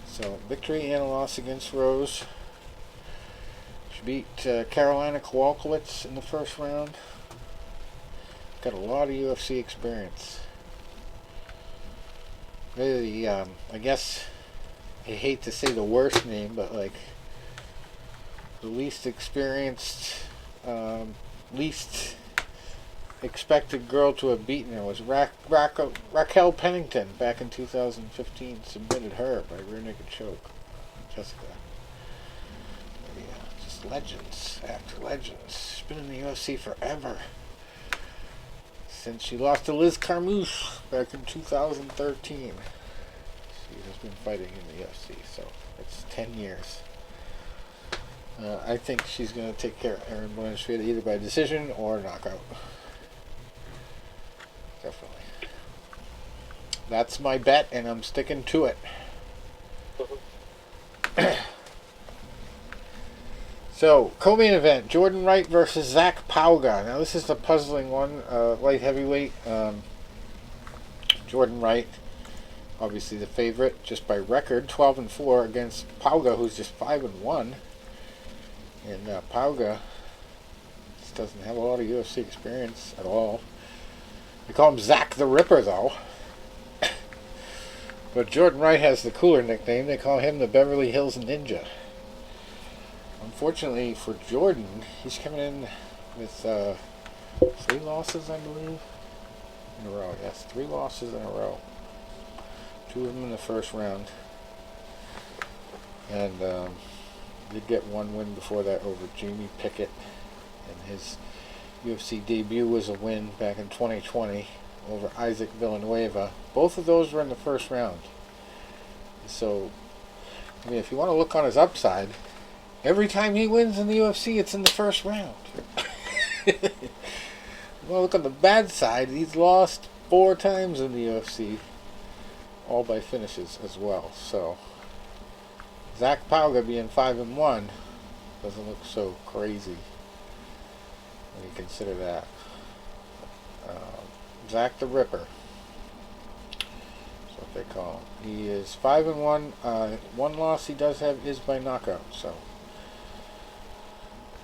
So victory and a loss against Rose. She beat Carolina Kowalkiewicz in the first round. Got a lot of UFC experience. Really, I guess, I hate to say the worst name, but like the least experienced, least expected girl to have beaten her was Raquel Pennington back in 2015. Submitted her by rear naked choke. Jessica. But yeah, just legends after legends. She's been in the UFC forever. Since she lost to Liz Carmouche back in 2013. She has been fighting in the UFC, so it's 10 years. I think she's going to take care of Erin Blanchfield either by decision or knockout. Definitely. That's my bet, and I'm sticking to it. So, co-main event, Jordan Wright versus Zach Pauga. Now, this is the puzzling one, light heavyweight. Jordan Wright, obviously the favorite, just by record, 12-4 against Pauga, who's just 5-1. And Pauga just doesn't have a lot of UFC experience at all. They call him Zach the Ripper, though. But Jordan Wright has the cooler nickname. They call him the Beverly Hills Ninja. Unfortunately for Jordan, he's coming in with 3 losses, I believe, in a row. Yes, 3 losses in a row. 2 of them in the first round. And did get 1 win before that over Jamie Pickett. And his UFC debut was a win back in 2020 over Isaac Villanueva. Both of those were in the first round. So, I mean, if you want to look on his upside, every time he wins in the UFC, it's in the first round. Well, look on the bad side. He's lost 4 times in the UFC, all by finishes as well. So, Zach Pauga being 5-1 doesn't look so crazy. when you consider that. Zach the Ripper. That's what they call him. He is 5-1. One loss he does have is by knockout. So,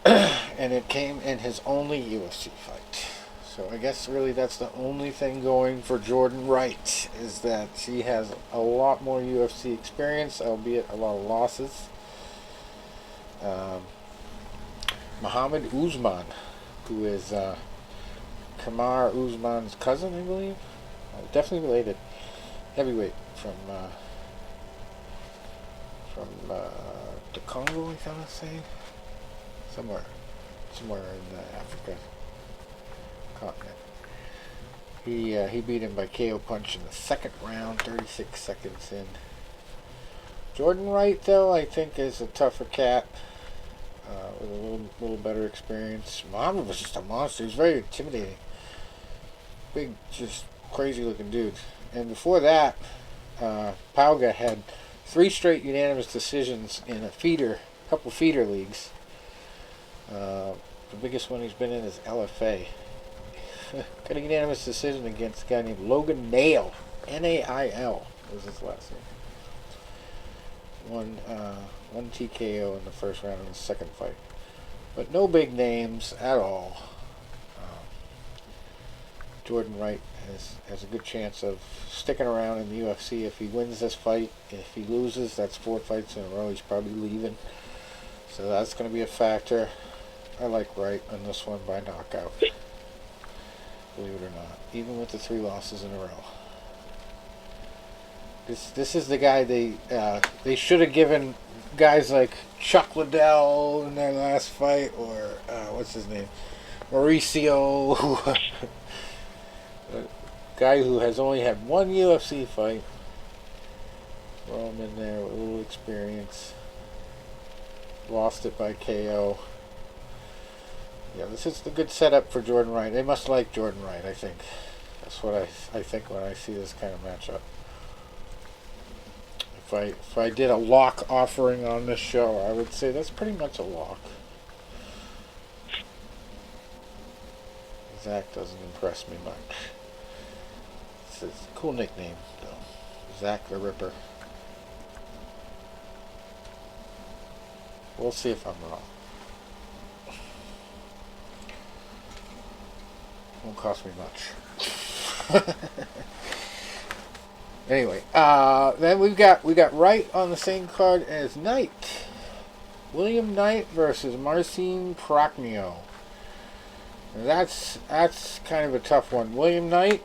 and it came in his only UFC fight. So I guess really that's the only thing going for Jordan Wright, is that he has a lot more UFC experience, albeit a lot of losses. Muhammad Usman, who is Kamar Usman's cousin, I believe. Definitely related. Heavyweight from the Congo, I thought I was saying. Somewhere in Africa continent. He beat him by KO punch in the second round, 36 seconds in. Jordan Wright, though, I think is a tougher cat. With a little better experience. Muhammad was just a monster. He was very intimidating. Big, just crazy looking dude. And before that, Pauga had 3 straight unanimous decisions in a couple feeder leagues. The biggest one he's been in is LFA. Got a unanimous decision against a guy named Logan Nail. Nail was his last name. One TKO in the first round of the second fight. But no big names at all. Jordan Wright has a good chance of sticking around in the UFC if he wins this fight. If he loses, that's 4 fights in a row. He's probably leaving. So that's going to be a factor. I like Wright on this one by knockout. Believe it or not. Even with the 3 losses in a row. This is the guy they should have given guys like Chuck Liddell in their last fight, or what's his name, Mauricio, a guy who has only had 1 UFC fight. Throw him in there with a little experience. Lost it by KO. Yeah, this is the good setup for Jordan Wright. They must like Jordan Wright, I think. That's what I think when I see this kind of matchup. If I did a lock offering on this show, I would say that's pretty much a lock. Zach doesn't impress me much. It's a cool nickname, though. Zach the Ripper. We'll see if I'm wrong. Won't cost me much. Anyway, then we got Wright on the same card as Knight. William Knight versus Marcin Prachnio. That's kind of a tough one. William Knight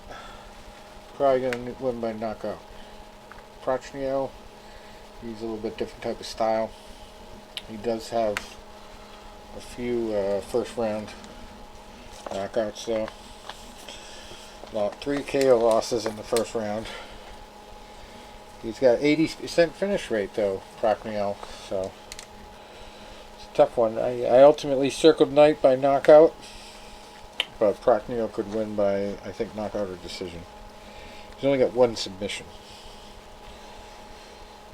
probably gonna win by knockout. Prachnio, he's a little bit different type of style. He does have a few first round knockouts though. About 3 KO losses in the first round. He's got 80% finish rate though, Prachnio, so it's a tough one. I ultimately circled Knight by knockout, but Prachnio could win by, I think, knockout or decision. He's only got 1 submission.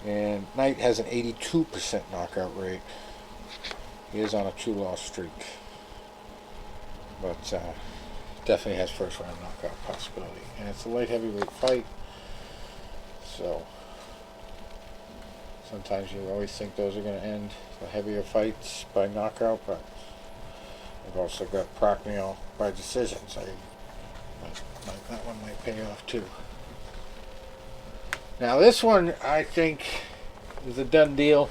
And Knight has an 82% knockout rate. He is on a 2-loss streak. But definitely has first round knockout possibility. And it's a light heavyweight fight. So sometimes you always think those are going to end the heavier fights by knockout, but I've also got Prachnio by decision, so that one might pay off too. Now this one I think is a done deal.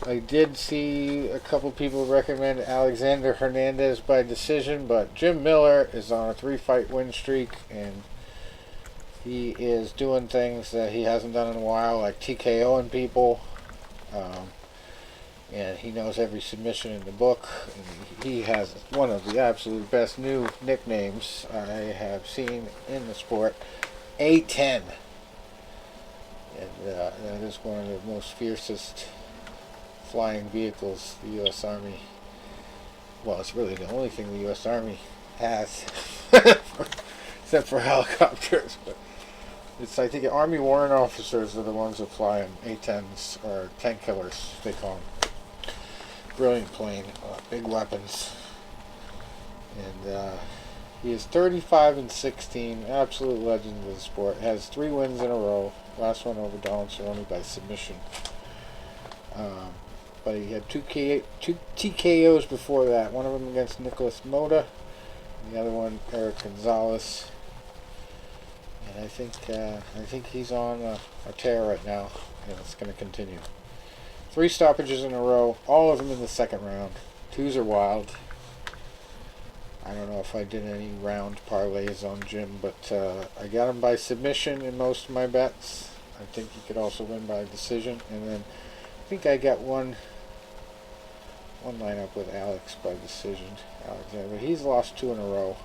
I did see a couple people recommend Alexander Hernandez by decision, but Jim Miller is on a 3-fight win streak, and he is doing things that he hasn't done in a while, like TKOing people. And he knows every submission in the book. And he has one of the absolute best new nicknames I have seen in the sport, A10. And that is one of the most fiercest flying vehicles the U.S. Army, well, it's really the only thing the U.S. Army has, except for helicopters. But it's, I think, Army warrant officers are the ones that fly them, A-10s, or tank killers, they call them. Brilliant plane, big weapons. And he is 35-16, absolute legend of the sport. Has 3 wins in a row. Last one over Donald Cerrone by submission. But he had 2 TKOs before that. One of them against Nicholas Mota, and the other one Eric Gonzalez. And I think he's on a tear right now, and it's going to continue. 3 stoppages in a row, all of them in the second round. 2s are wild. I don't know if I did any round parlays on Jim, but I got him by submission in most of my bets. I think he could also win by decision. And then I think I got one lineup with Alex by decision. Alexander. He's lost 2 in a row,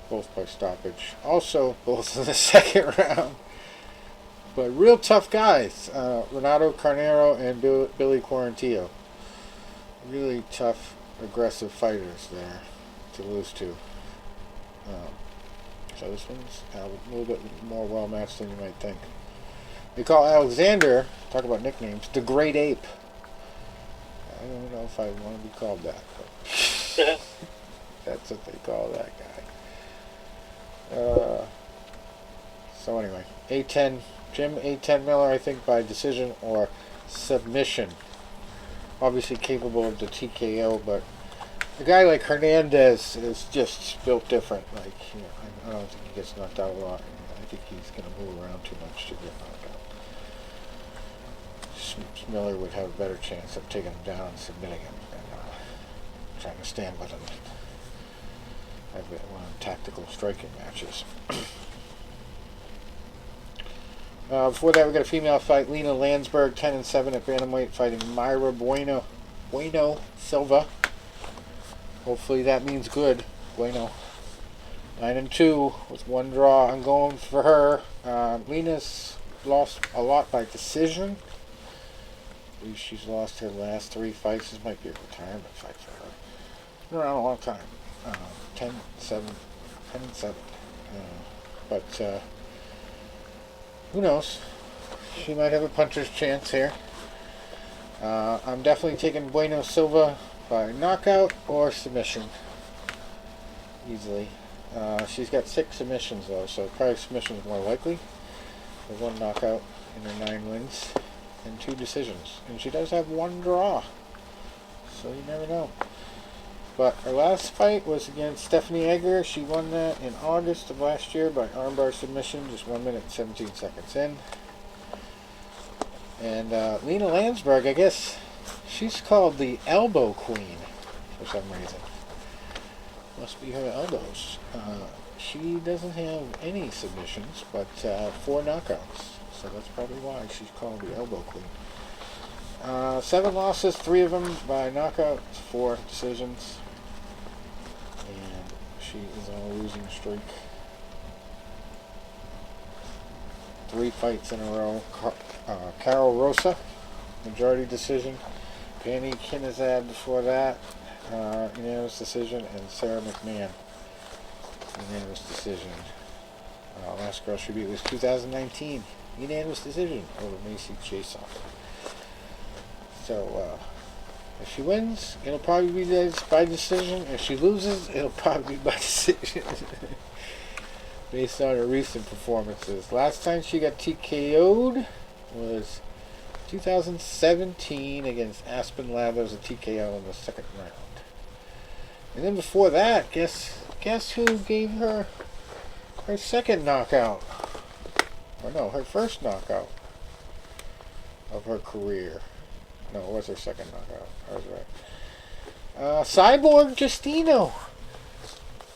both by stoppage. Also, both in the second round. But real tough guys. Renato Carneiro and Billy Quarantillo. Really tough, aggressive fighters there to lose to. So this one's a little bit more well-matched than you might think. They call Alexander, talk about nicknames, the Great Ape. I don't know if I want to be called that, but that's what they call that guy. So anyway, A10, Jim A10 Miller, I think by decision or submission. Obviously capable of the TKO, but a guy like Hernandez is just built different. Like, you know, I don't think he gets knocked out a lot. I think he's going to move around too much to get knocked out. Miller would have a better chance of taking him down and submitting him than trying to stand with him. I've been one of tactical striking matches. Before that, we got a female fight. Lena Landsberg, 10-7 at bantamweight, fighting Mayra Bueno Silva. Hopefully that means good. Bueno. 9-2 with 1 draw. I'm going for her. Lena's lost a lot by decision. I believe she's lost her last 3 fights. This might be a retirement fight for her. Been around a long time. 10-7. But who knows? She might have a puncher's chance here. I'm definitely taking Bueno Silva by knockout or submission. Easily. She's got 6 submissions though, so probably submission is more likely. With 1 knockout in her 9 wins and 2 decisions. And she does have 1 draw. So you never know. But her last fight was against Stephanie Egger. She won that in August of last year by armbar submission, just 1 minute and 17 seconds in. And Lena Landsberg, I guess she's called the Elbow Queen for some reason. Must be her elbows. She doesn't have any submissions, but 4 knockouts. So that's probably why she's called the Elbow Queen. 7 losses, 3 of them by knockout, 4 decisions. And she is on a losing streak. 3 fights in a row. Carol Rosa, majority decision. Penny Kinizad before that, unanimous decision. And Sarah McMahon, unanimous decision. Last girl she beat was 2019. Unanimous decision over Macy Chasoff. So, if she wins, it'll probably be by decision. If she loses, it'll probably be by decision. Based on her recent performances. Last time she got TKO'd was 2017 against Aspen Lathers, a TKO in the 2nd round. And then before that, guess who gave her 2nd knockout? Or no, her 1st knockout of her career. No, it was her 2nd knockout. I was right. Cyborg Justino.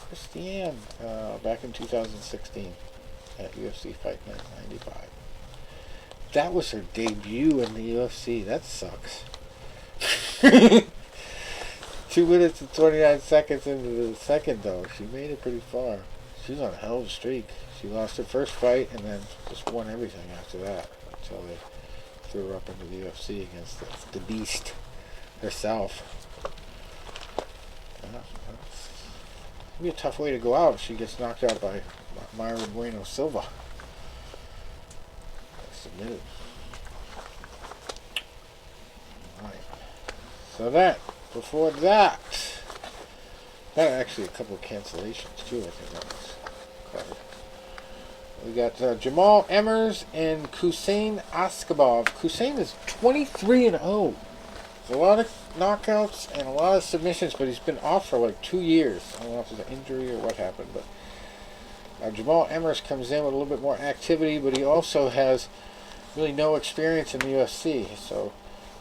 Christiane, back in 2016 at UFC Fight Night 95. That was her debut in the UFC. That sucks. 2 minutes and 29 seconds into the second, though. She made it pretty far. She was on a hell of a streak. She lost her first fight and then just won everything after that until they threw her up into the UFC against the beast herself. It'd be a tough way to go out if she gets knocked out by Mayra Bueno Silva. Submitted. Alright. So before that, Actually, a couple of cancellations too. I think that was clever. We got Jamal Emmers and Hussein Askabov. Hussein is 23-0. There's a lot of knockouts and a lot of submissions, but he's been off for like 2 years. I don't know if it's an injury or what happened, but Jamal Emmers comes in with a little bit more activity, but he also has really no experience in the UFC. So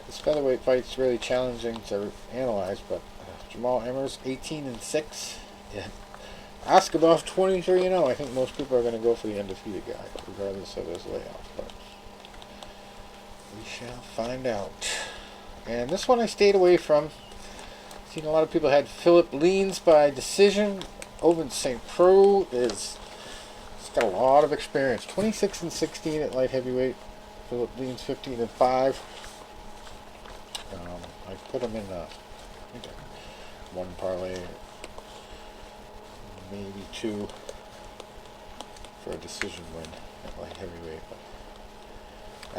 this featherweight fight's really challenging to analyze, but Jamal Emmers 18-6. Yeah. Askabov 23-0. I think most people are going to go for the undefeated guy, regardless of his layoff. But we shall find out. And this one I stayed away from. Seen a lot of people had Philip Leans by decision. Oven St. Preux he's got a lot of experience. 26-16 at light heavyweight. Philip Leans 15-5. I put him in one parlay, maybe two, for a decision win at light heavyweight. But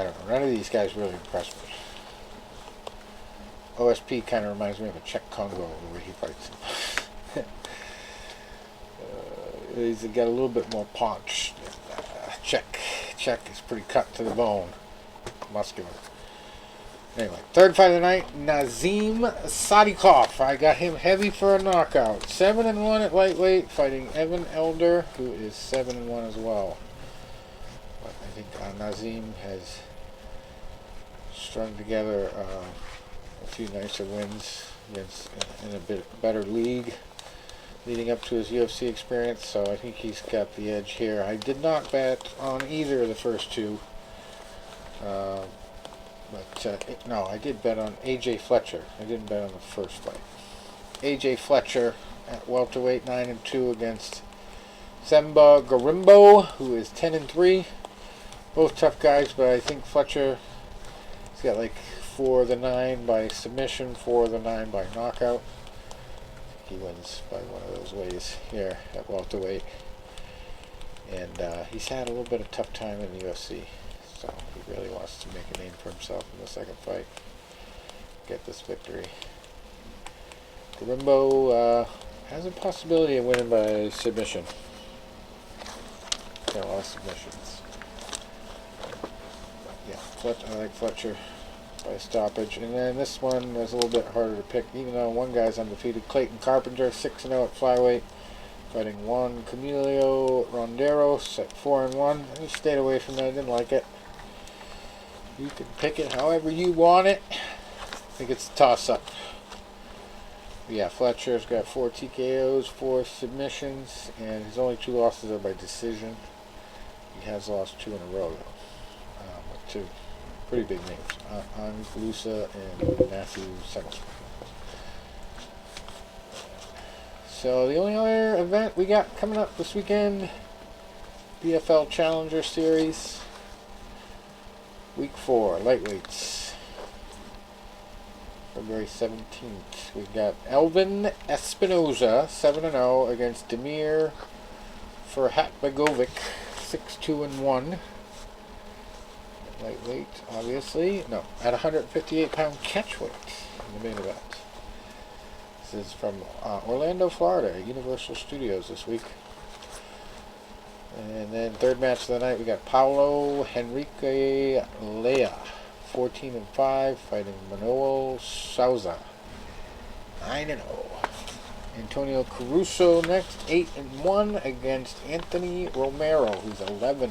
I don't know. None of these guys really impressed me. OSP kind of reminds me of a Czech Congo the way he fights him. He's got a little bit more punch. Czech is pretty cut to the bone, muscular. Anyway, third fight of the night, Nazim Sadikov. I got him heavy for a knockout. 7-1 at lightweight, fighting Evan Elder, who is 7-1 as well. But I think Nazim has strung together a few nicer wins against in a bit better league leading up to his UFC experience, so I think he's got the edge here. I did not bet on either of the first two. No, I did bet on AJ Fletcher. I didn't bet on the first fight. AJ Fletcher at welterweight, 9-2 against Semba Garimbo, who is 10-3. Both tough guys, but I think Fletcher, he's got like 4 of the 9 by submission, 4 of the 9 by knockout. He wins by one of those ways here at welterweight. And he's had a little bit of tough time in the UFC. So he really wants to make a name for himself in the second fight. Get this victory. Garimbo has a possibility of winning by submission. Got a lot of submissions. Yeah, I like Fletcher by stoppage. And then this one was a little bit harder to pick, even though one guy's undefeated. Clayton Carpenter, 6-0 at flyweight, fighting Juan Camilo Ronderos at 4-1. I just stayed away from that. I didn't like it. You can pick it however you want it. I think it's a toss-up. Yeah, Fletcher's got 4 TKOs, 4 submissions, and his only 2 losses are by decision. He has lost 2 in a row, though. With 2 pretty big names. Anguissa and Matthew Sennel. So the only other event we got coming up this weekend, BFL Challenger Series. Week 4, lightweights. February 17th. We've got Elvin Espinoza, 7-0, against Damir Ferhatbegovic, 6-2-1. Lightweight, obviously. No, at 158-pound catchweight in the main event. This is from Orlando, Florida, Universal Studios this week. And then third match of the night, we got Paulo Henrique Lea, 14-5, fighting Manuel Souza, 9-0. Antonio Caruso next, 8-1 against Anthony Romero, who's 11-1.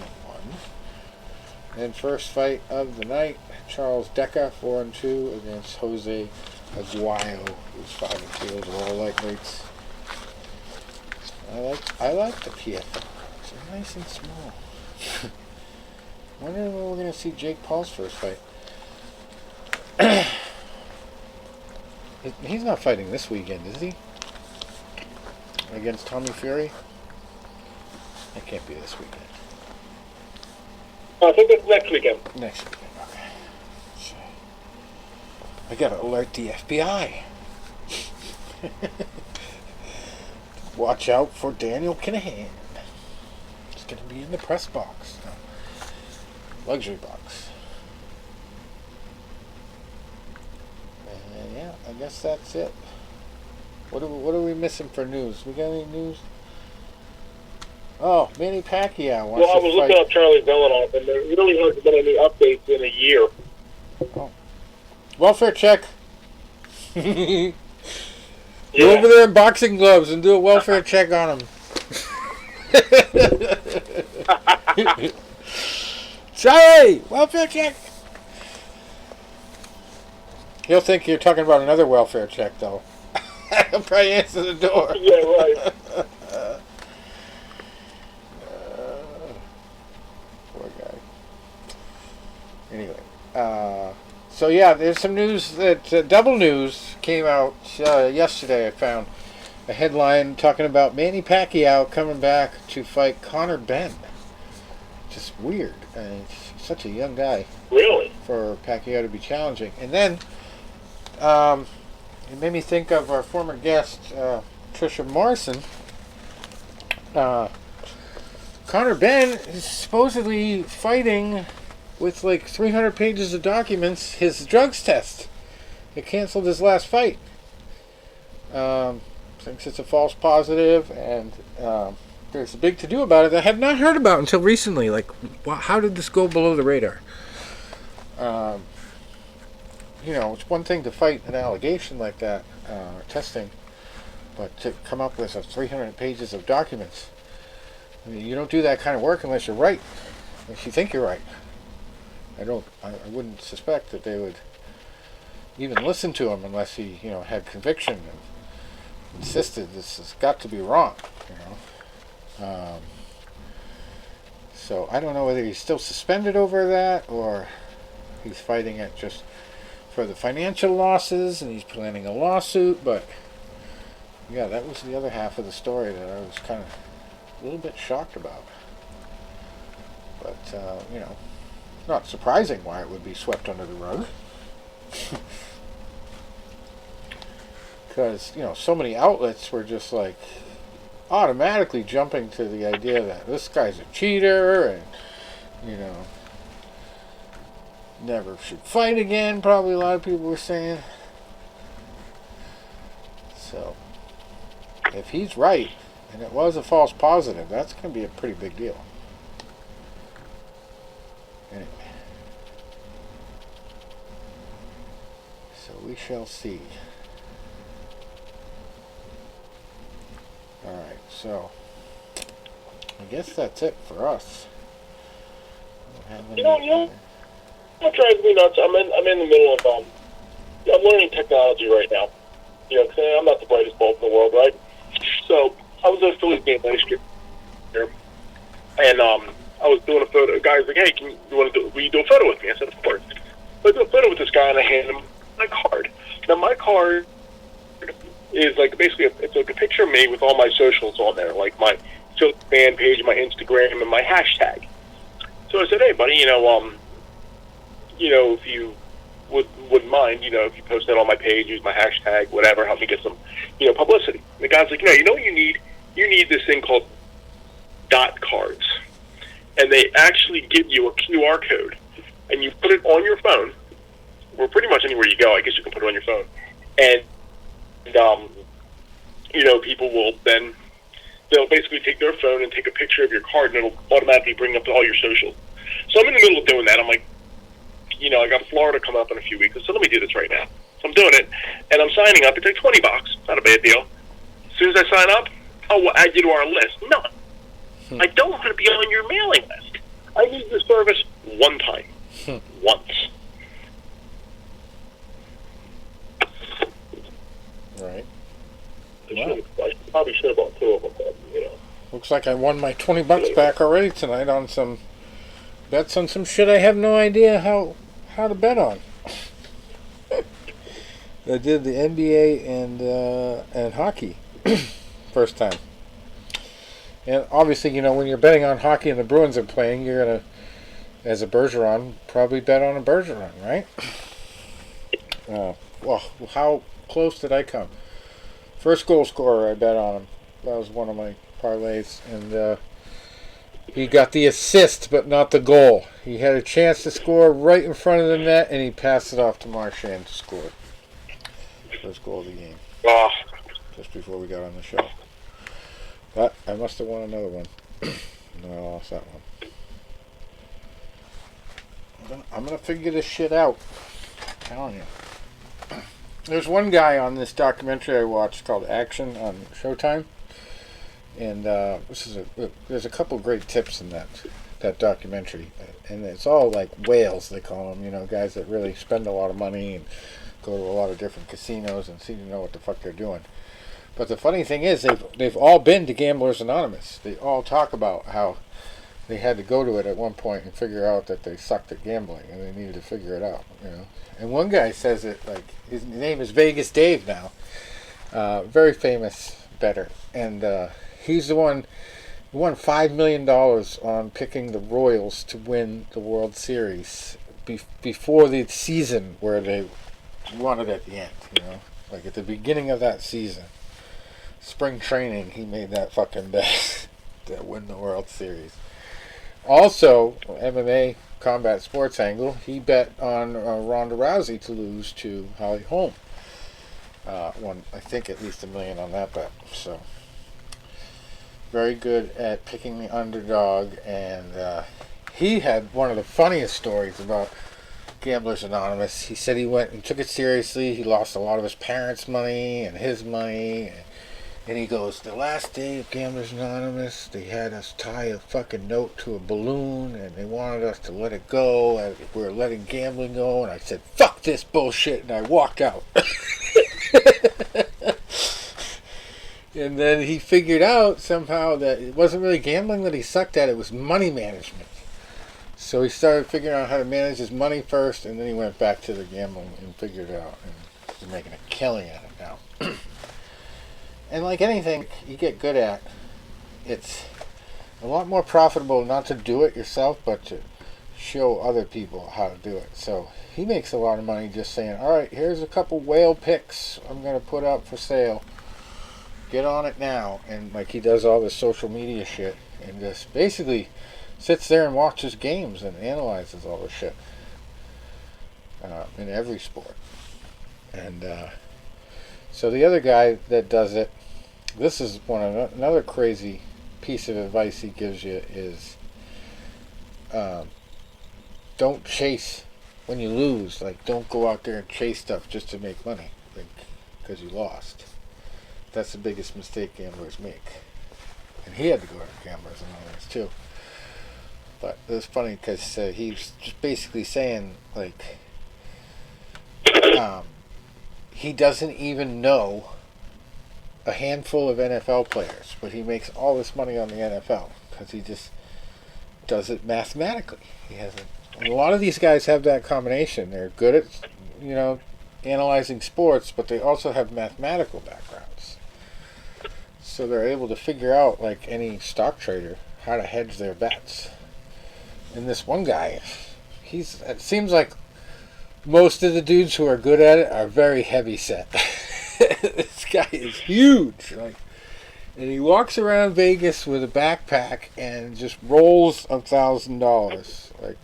And first fight of the night, Charles Deca, 4-2 against Jose Aguayo, who's 5-2. Those are all lightweights. I like the PFL. They're nice and small. Wondering when we're going to see Jake Paul's first fight. He's not fighting this weekend, is he? Against Tommy Fury? That can't be this weekend. I think it's next weekend. Next weekend, okay. So, I gotta alert the FBI. Watch out for Daniel Kinahan. It's gonna be in the press box. No, luxury box. And yeah, I guess that's it. What are we missing for news? We got any news? Oh, Manny Pacquiao wants Well, I was looking up Charlie Zelenoff, and there really hasn't been any updates in a year. Oh. Welfare check. Go over there in boxing gloves and do a welfare check on him. Sorry, welfare check. He'll think you're talking about another welfare check, though. He'll probably answer the door. Yeah, right. Poor guy. Anyway, so yeah, there's some news that Double News came out yesterday. I found a headline talking about Manny Pacquiao coming back to fight Conor Benn. Just weird. He's such a young guy. Really? For Pacquiao to be challenging. And then it made me think of our former guest, Tricia Morrison. Conor Benn is supposedly fighting with like 300 pages of documents his drugs test. He canceled his last fight. Thinks it's a false positive, and there's a big to-do about it that I have not heard about until recently. Like, how did this go below the radar? It's one thing to fight an allegation like that, testing, but to come up with 300 pages of documents. I mean, you don't do that kind of work unless you're right, unless you think you're right. I wouldn't suspect that they would even listen to him unless he, had conviction and insisted this has got to be wrong, So I don't know whether he's still suspended over that or he's fighting it just for the financial losses and he's planning a lawsuit. But yeah, that was the other half of the story that I was kind of a little bit shocked about. But not surprising why it would be swept under the rug. Because, so many outlets were just like automatically jumping to the idea that this guy's a cheater and, never should fight again, probably a lot of people were saying. So, if he's right, and it was a false positive, that's going to be a pretty big deal. Anyway. So we shall see. Alright, so I guess that's it for us. What drives me nuts? I'm in the middle of I'm learning technology right now. Cause I'm not the brightest bulb in the world, right? So I was at a Phillies game last year, and I was doing a photo. A guy was like, "Hey, will you do a photo with me?" I said, "Of course." So I do a photo with this guy, and I hand him my card. Now my card is like basically it's like a picture of me with all my socials on there, like my fan page, my Instagram, and my hashtag. So I said, "Hey, buddy, if you wouldn't mind, if you post that on my page, use my hashtag, whatever, help me get some, publicity." And the guy's like, you know what you need? You need this thing called dot cards. And they actually give you a QR code. And you put it on your phone, or pretty much anywhere you go, I guess you can put it on your phone. And people will then, they'll basically take their phone and take a picture of your card, and it'll automatically bring up all your socials. So I'm in the middle of doing that. I'm like, I got Florida coming up in a few weeks, so let me do this right now. So I'm doing it, and I'm signing up. It's like $20. Not a bad deal. As soon as I sign up, I'll add you to our list. No. I don't want to be on your mailing list. I need the service one time. Once. Right. Wow. I probably should have bought two of them, but, Looks like I won my $20 back already tonight on some bets on some shit I have no idea how to bet on. I did the NBA and hockey first time. And obviously, when you're betting on hockey and the Bruins are playing, you're going to, as a Bergeron, probably bet on a Bergeron, right? Well, how close did I come? First goal scorer, I bet on him. That was one of my parlays. And he got the assist, but not the goal. He had a chance to score right in front of the net, and he passed it off to Marchand to score. First goal of the game. just before we got on the show. But I must have won another one. No, I lost that one. I'm gonna figure this shit out. I'm telling you. There's one guy on this documentary I watched called Action on Showtime, and there's a couple great tips in that documentary, and it's all like whales, they call them, guys that really spend a lot of money and go to a lot of different casinos and seem to know what the fuck they're doing. But the funny thing is, they've all been to Gamblers Anonymous. They all talk about how they had to go to it at one point and figure out that they sucked at gambling, and they needed to figure it out, And one guy says it, like, his name is Vegas Dave now, very famous bettor, and he's the one who won $5 million on picking the Royals to win the World Series before the season where they won it at the end, like at the beginning of that season. Spring training, he made that fucking bet to win the World Series. Also, MMA combat sports angle, he bet on Ronda Rousey to lose to Holly Holm. Won, I think, at least $1 million on that bet. So, very good at picking the underdog, and he had one of the funniest stories about Gamblers Anonymous. He said he went and took it seriously. He lost a lot of his parents' money and his money. And he goes, the last day of Gamblers Anonymous, they had us tie a fucking note to a balloon, and they wanted us to let it go. And we were letting gambling go, and I said, fuck this bullshit, and I walked out. And then he figured out somehow that it wasn't really gambling that he sucked at, it was money management. So he started figuring out how to manage his money first, and then he went back to the gambling and figured it out. And he's making a killing at it now. And like anything you get good at, it's a lot more profitable not to do it yourself, but to show other people how to do it. So he makes a lot of money just saying, all right, here's a couple whale picks I'm going to put up for sale. Get on it now. And like he does all this social media shit and just basically sits there and watches games and analyzes all this shit in every sport. And so the other guy that does it, this is another crazy piece of advice he gives you is don't chase when you lose. Like, don't go out there and chase stuff just to make money, because you lost. That's the biggest mistake gamblers make. And he had to go to Gamblers Anonymous too. But it was funny because he's just basically saying, like, he doesn't even know a handful of NFL players, but he makes all this money on the NFL because he just does it mathematically. He hasn't. A lot of these guys have that combination. They're good at, analyzing sports, but they also have mathematical backgrounds. So they're able to figure out, like any stock trader, how to hedge their bets. And this one guy, it seems like most of the dudes who are good at it are very heavy set. This guy is huge, and he walks around Vegas with a backpack and just rolls $1,000, like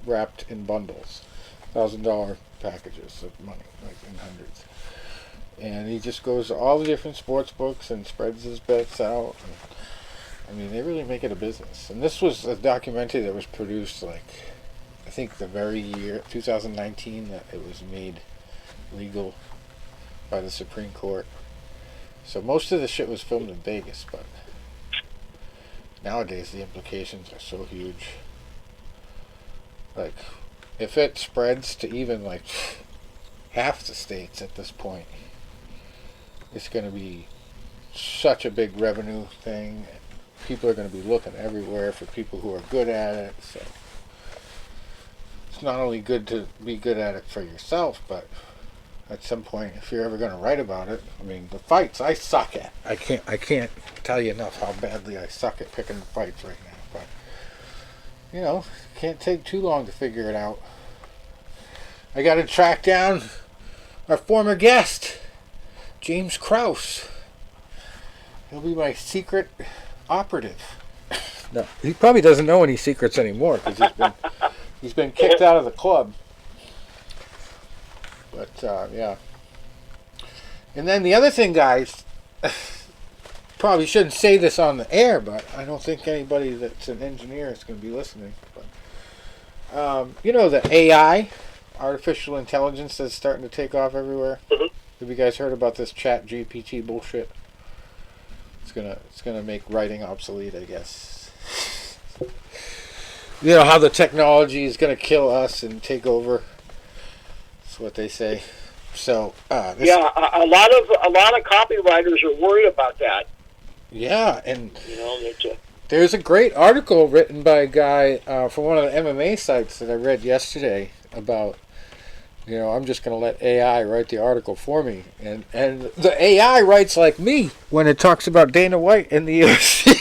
wrapped in bundles, $1,000 packages of money, like in hundreds. And he just goes to all the different sports books and spreads his bets out. They really make it a business. And this was a documentary that was produced, I think the very year 2019 that it was made legal by the Supreme Court. So most of the shit was filmed in Vegas, but nowadays the implications are so huge. Like, if it spreads to even half the states at this point, it's going to be such a big revenue thing. People are going to be looking everywhere for people who are good at it. So it's not only good to be good at it for yourself, but at some point, if you're ever going to write about it, the fights I suck at. I can't tell you enough how badly I suck at picking the fights right now. But can't take too long to figure it out. I got to track down our former guest, James Krause. He'll be my secret operative. No, he probably doesn't know any secrets anymore because he's been kicked out of the club. But yeah. And then the other thing, guys, probably shouldn't say this on the air, but I don't think anybody that's an engineer is going to be listening. But you know, the AI, artificial intelligence, that's starting to take off everywhere. Mm-hmm. Have you guys heard about this Chat GPT bullshit? It's gonna make writing obsolete, I guess. You know how the technology is gonna kill us and take over. That's what they say. So a lot of copywriters are worried about that. Yeah, and you know, there's a great article written by a guy from one of the MMA sites that I read yesterday about, you know, I'm just going to let AI write the article for me. And the AI writes like me when it talks about Dana White and the UFC.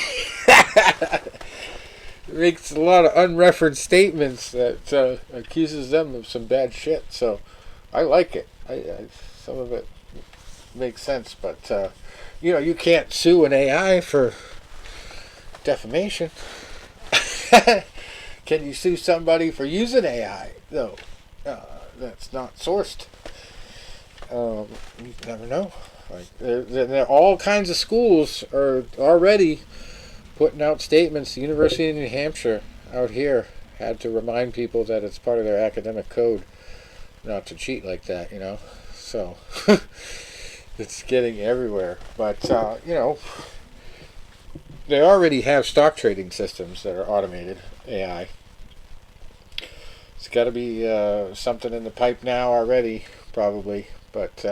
It makes a lot of unreferenced statements that accuses them of some bad shit. So I like it. Some of it makes sense, but you know, you can't sue an AI for defamation. Can you sue somebody for using AI? No, that's not sourced. You never know. Like there all kinds of schools are already putting out statements. The University of New Hampshire out here had to remind people that it's part of their academic code not to cheat like that, you know. So it's getting everywhere. But you know, they already have stock trading systems that are automated AI. It's got to be something in the pipe now already, probably. But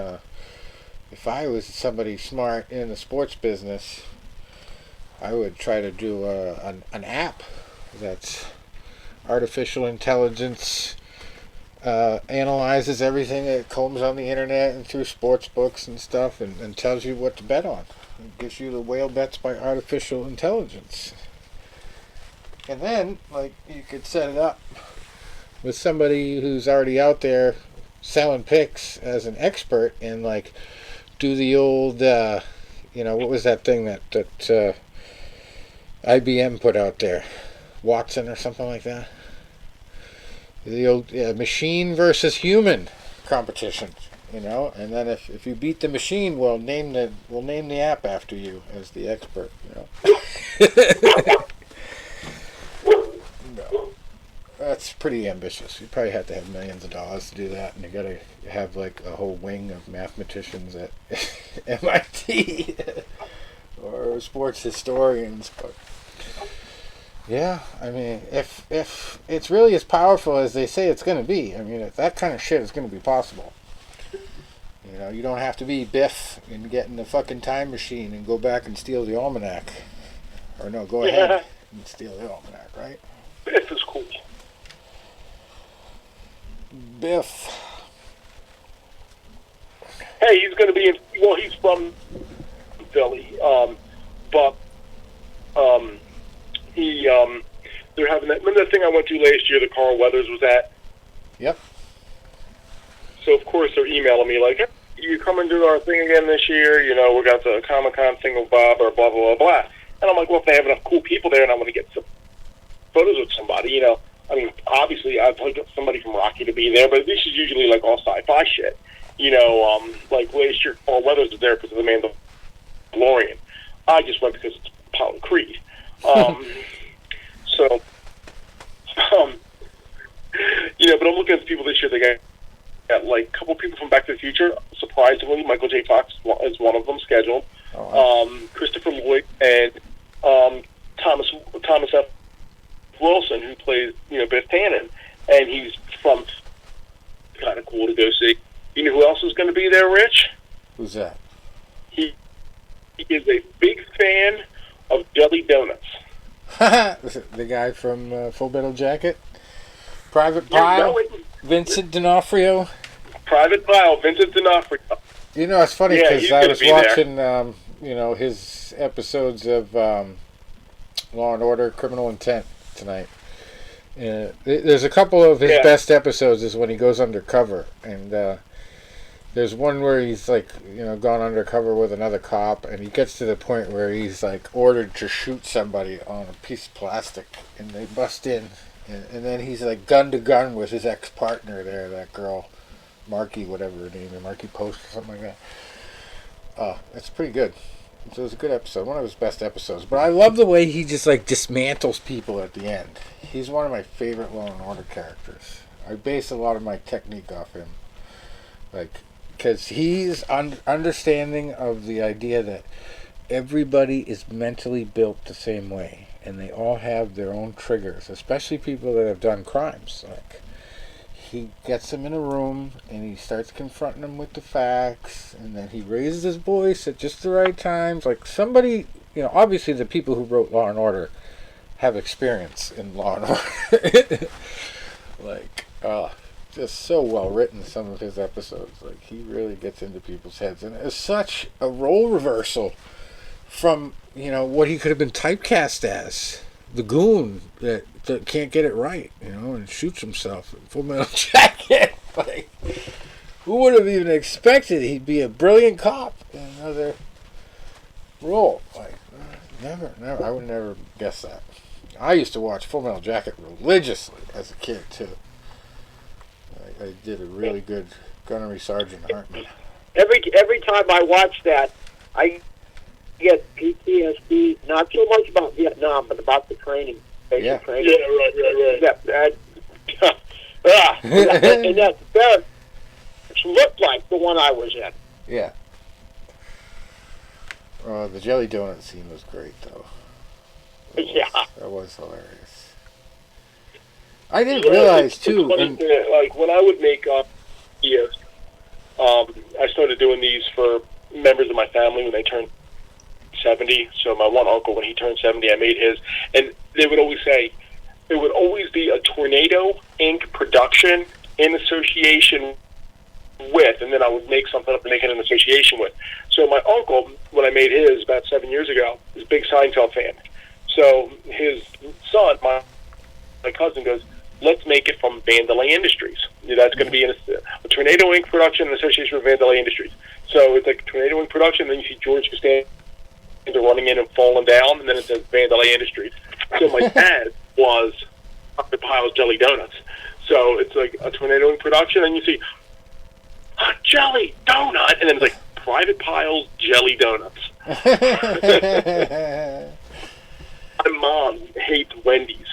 if I was somebody smart in the sports business, I would try to do an app that's artificial intelligence, analyzes everything that comes on the internet and through sports books and stuff, and tells you what to bet on. It gives you the whale bets by artificial intelligence. And then, like, you could set it up with somebody who's already out there selling picks as an expert and, like, do the old, you know, what was that thing that IBM put out there? Watson or something like that? The old machine versus human competition, you know. And then if you beat the machine, we'll name the app after you as the expert, you know. No, that's pretty ambitious. You probably have to have millions of dollars to do that, and you got to have like a whole wing of mathematicians at MIT or sports historians, but. Yeah, I mean, if it's really as powerful as they say it's going to be, I mean, if that kind of shit is going to be possible. You know, you don't have to be Biff and get in the fucking time machine and go back and steal the almanac. Or no, go ahead and steal the almanac, right? Biff is cool. Biff. Hey, he's going to be in, well, he's from Philly, but they're having that. Remember that thing I went to last year that Carl Weathers was at? Yep. So of course they're emailing me like, "Hey, you coming to our thing again this year? You know, we got the Comic-Con thing with Bob or blah blah blah blah." And I'm like, well, if they have enough cool people there, and I want to get some photos with somebody, you know. I mean, obviously I'd like somebody from Rocky to be there, but this is usually like all sci-fi shit. You know, like last year Carl Weathers was there because of the Mandalorian. I just went because it's Apollo Creed. So, you know, but I'm looking at the people this year. They got like a couple people from Back to the Future. Surprisingly, Michael J. Fox is one of them scheduled. Oh, wow. Christopher Lloyd and Thomas F. Wilson, who plays, you know, Biff Tannen, and he's from. Kind of cool to go see. You know who else is going to be there, Rich? Who's that? He is a big fan of Jelly Donuts. The guy from Full Metal Jacket? Private Pile? Vincent D'Onofrio? Private Pile, Vincent D'Onofrio. You know, it's funny because I was watching, you know, his episodes of Law and Order, Criminal Intent tonight. There's a couple of his best episodes is when he goes undercover, and there's one where he's like, you know, gone undercover with another cop, and he gets to the point where he's like ordered to shoot somebody on a piece of plastic, and they bust in, and then he's like gun to gun with his ex-partner there, that girl, Marky, whatever her name is, Marky Post or something like that. It's pretty good. So it was a good episode, one of his best episodes. But I love the way he just like dismantles people at the end. He's one of my favorite Law and Order characters. I base a lot of my technique off him, like because he's understanding of the idea that everybody is mentally built the same way, and they all have their own triggers, especially people that have done crimes. Like, he gets them in a room, and he starts confronting them with the facts, and then he raises his voice at just the right times. Like, somebody, obviously the people who wrote Law and Order have experience in Law and Order. Like, just so well written, some of his episodes. Like, he really gets into people's heads, and it's such a role reversal from, what he could have been typecast as. The goon that can't get it right, and shoots himself in Full Metal Jacket. Like, who would have even expected he'd be a brilliant cop in another role? Like, never. I would never guess that. I used to watch Full Metal Jacket religiously as a kid, too. I did a really good Gunnery Sergeant Hartman. Every time I watch that, I get PTSD, not so much about Vietnam, but about the training. Basic training. Yeah, right. And that barracks looked like the one I was in. Yeah. The jelly donut scene was great, though. That was hilarious. I didn't realize, too. Like, when I would make videos, I started doing these for members of my family when they turned 70. So my one uncle, when he turned 70, I made his. And they would always say, it would always be a Tornado Inc. production in association with, and then I would make something up and make it in association with. So my uncle, when I made his about 7 years ago, is a big Seinfeld fan. So his son, my cousin, goes, let's make it from Vandalay Industries. That's going to be a Tornado Inc. production in association with Vandalay Industries. So it's like a Tornado Inc. production, and then you see George Costanza running in and falling down, and then it says Vandalay Industries. So my dad was Private Pile's Jelly Donuts. So it's like a Tornado Inc. production, and you see a Jelly Donut, and then it's like Private Pile's Jelly Donuts. My mom hates Wendy's.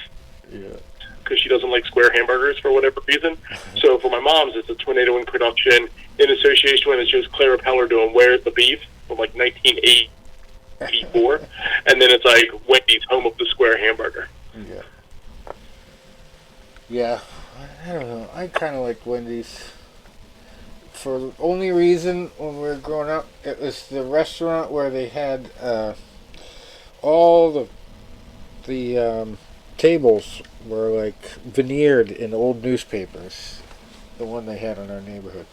Yeah. Because she doesn't like square hamburgers for whatever reason. So for my mom's, it's a Tornado Inc. production in association with it shows Clara Peller doing Where's the Beef from like 1984. And then it's like Wendy's, home of the square hamburger. Yeah. Yeah. I don't know. I kind of like Wendy's. For the only reason when we were growing up, it was the restaurant where they had all the tables were like veneered in old newspapers. The one they had in our neighborhood.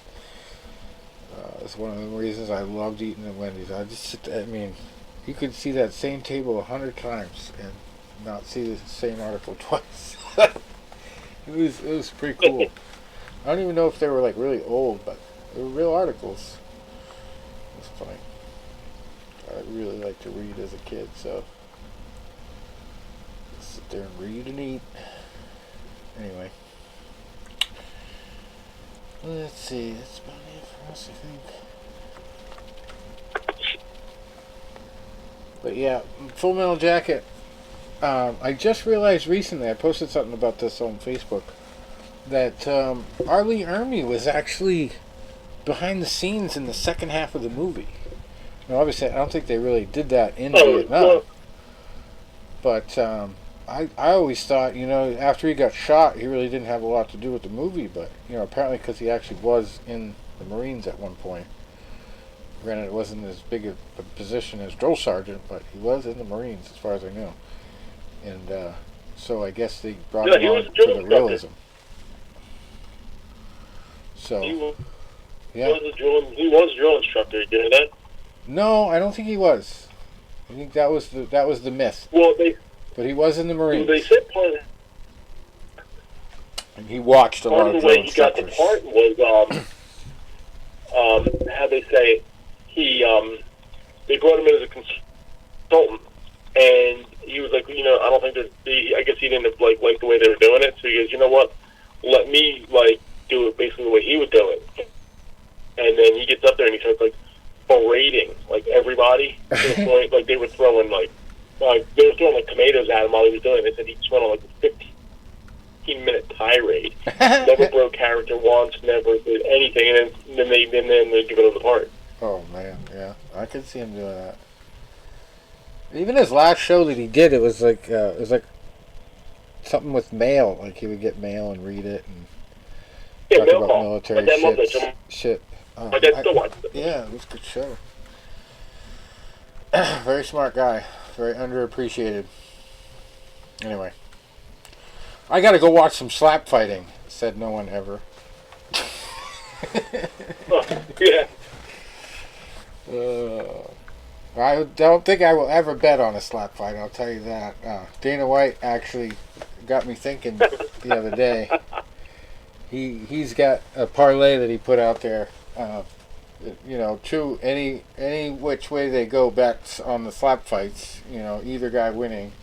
It's one of the reasons I loved eating at Wendy's. You could see that same table 100 times and not see the same article twice. It was pretty cool. I don't even know if they were like really old, but they were real articles. It was funny. I really liked to read as a kid, so sit there and read and eat. Anyway, let's see. That's about it for us, I think. But yeah, Full Metal Jacket. I just realized recently, I posted something about this on Facebook, that R. Lee Ermey was actually behind the scenes in the second half of the movie. Now, obviously, I don't think they really did that in Vietnam. But I always thought, after he got shot, he really didn't have a lot to do with the movie. But, apparently because he actually was in the Marines at one point. Granted, it wasn't as big a position as drill sergeant, but he was in the Marines, as far as I know. And so I guess they brought him on for the realism. So, he was a drill instructor. You know that? No, I don't think he was. I think that was the myth. Well, but he was in the Marines. They said part of, and he watched a lot of the way he got the part was how they say it. They brought him in as a consultant, and he was like, I don't think that I guess he didn't like the way they were doing it. So he goes, you know what? Let me do it basically the way he would do it. And then he gets up there and he starts berating like everybody to the point like they were throwing like tomatoes at him while he was doing it. They said he just went on like a 15-minute tirade. Never broke character once, never did anything, and then they give it on the part. Oh man, yeah, I could see him doing that. Even his last show that he did, it was like something with mail. Like he would get mail and read it and talk about call. military shit. My dad still watches it. Yeah, it was a good show. Very smart guy. Very underappreciated. Anyway. I gotta go watch some slap fighting, said no one ever. Yeah. I don't think I will ever bet on a slap fight, I'll tell you that. Dana White actually got me thinking the other day. He's got a parlay that he put out there. Any which way they go bets on the slap fights, either guy winning.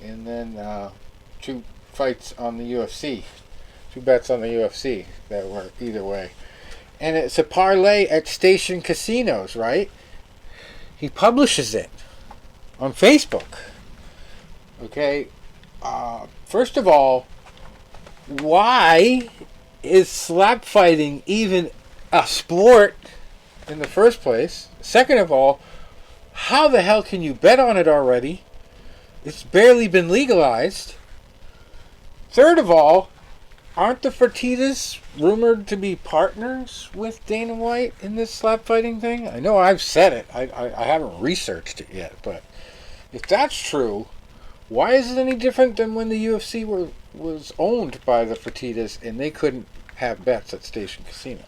And then 2 fights on the UFC. 2 bets on the UFC that were either way. And it's a parlay at station casinos, right? He publishes it on Facebook. Okay? First of all, why is slap fighting even a sport in the first place? Second of all, how the hell can you bet on it already? It's barely been legalized. Third of all, aren't the Fertittas rumored to be partners with Dana White in this slap fighting thing? I know I've said it. I haven't researched it yet, but if that's true, why is it any different than when the UFC was owned by the Fertittas and they couldn't have bets at station casinos?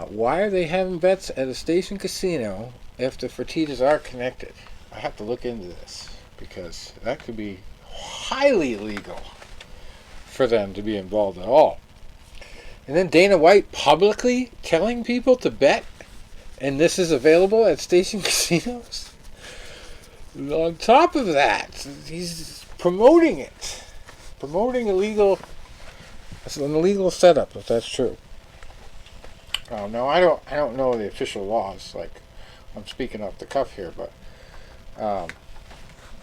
Why are they having bets at a station casino if the Fertittas are connected? I have to look into this because that could be highly illegal for them to be involved at all. And then Dana White publicly telling people to bet, and this is available at station casinos? On top of that, he's promoting it. Promoting an illegal setup, if that's true. Oh no, I don't know the official laws. Like, I'm speaking off the cuff here, but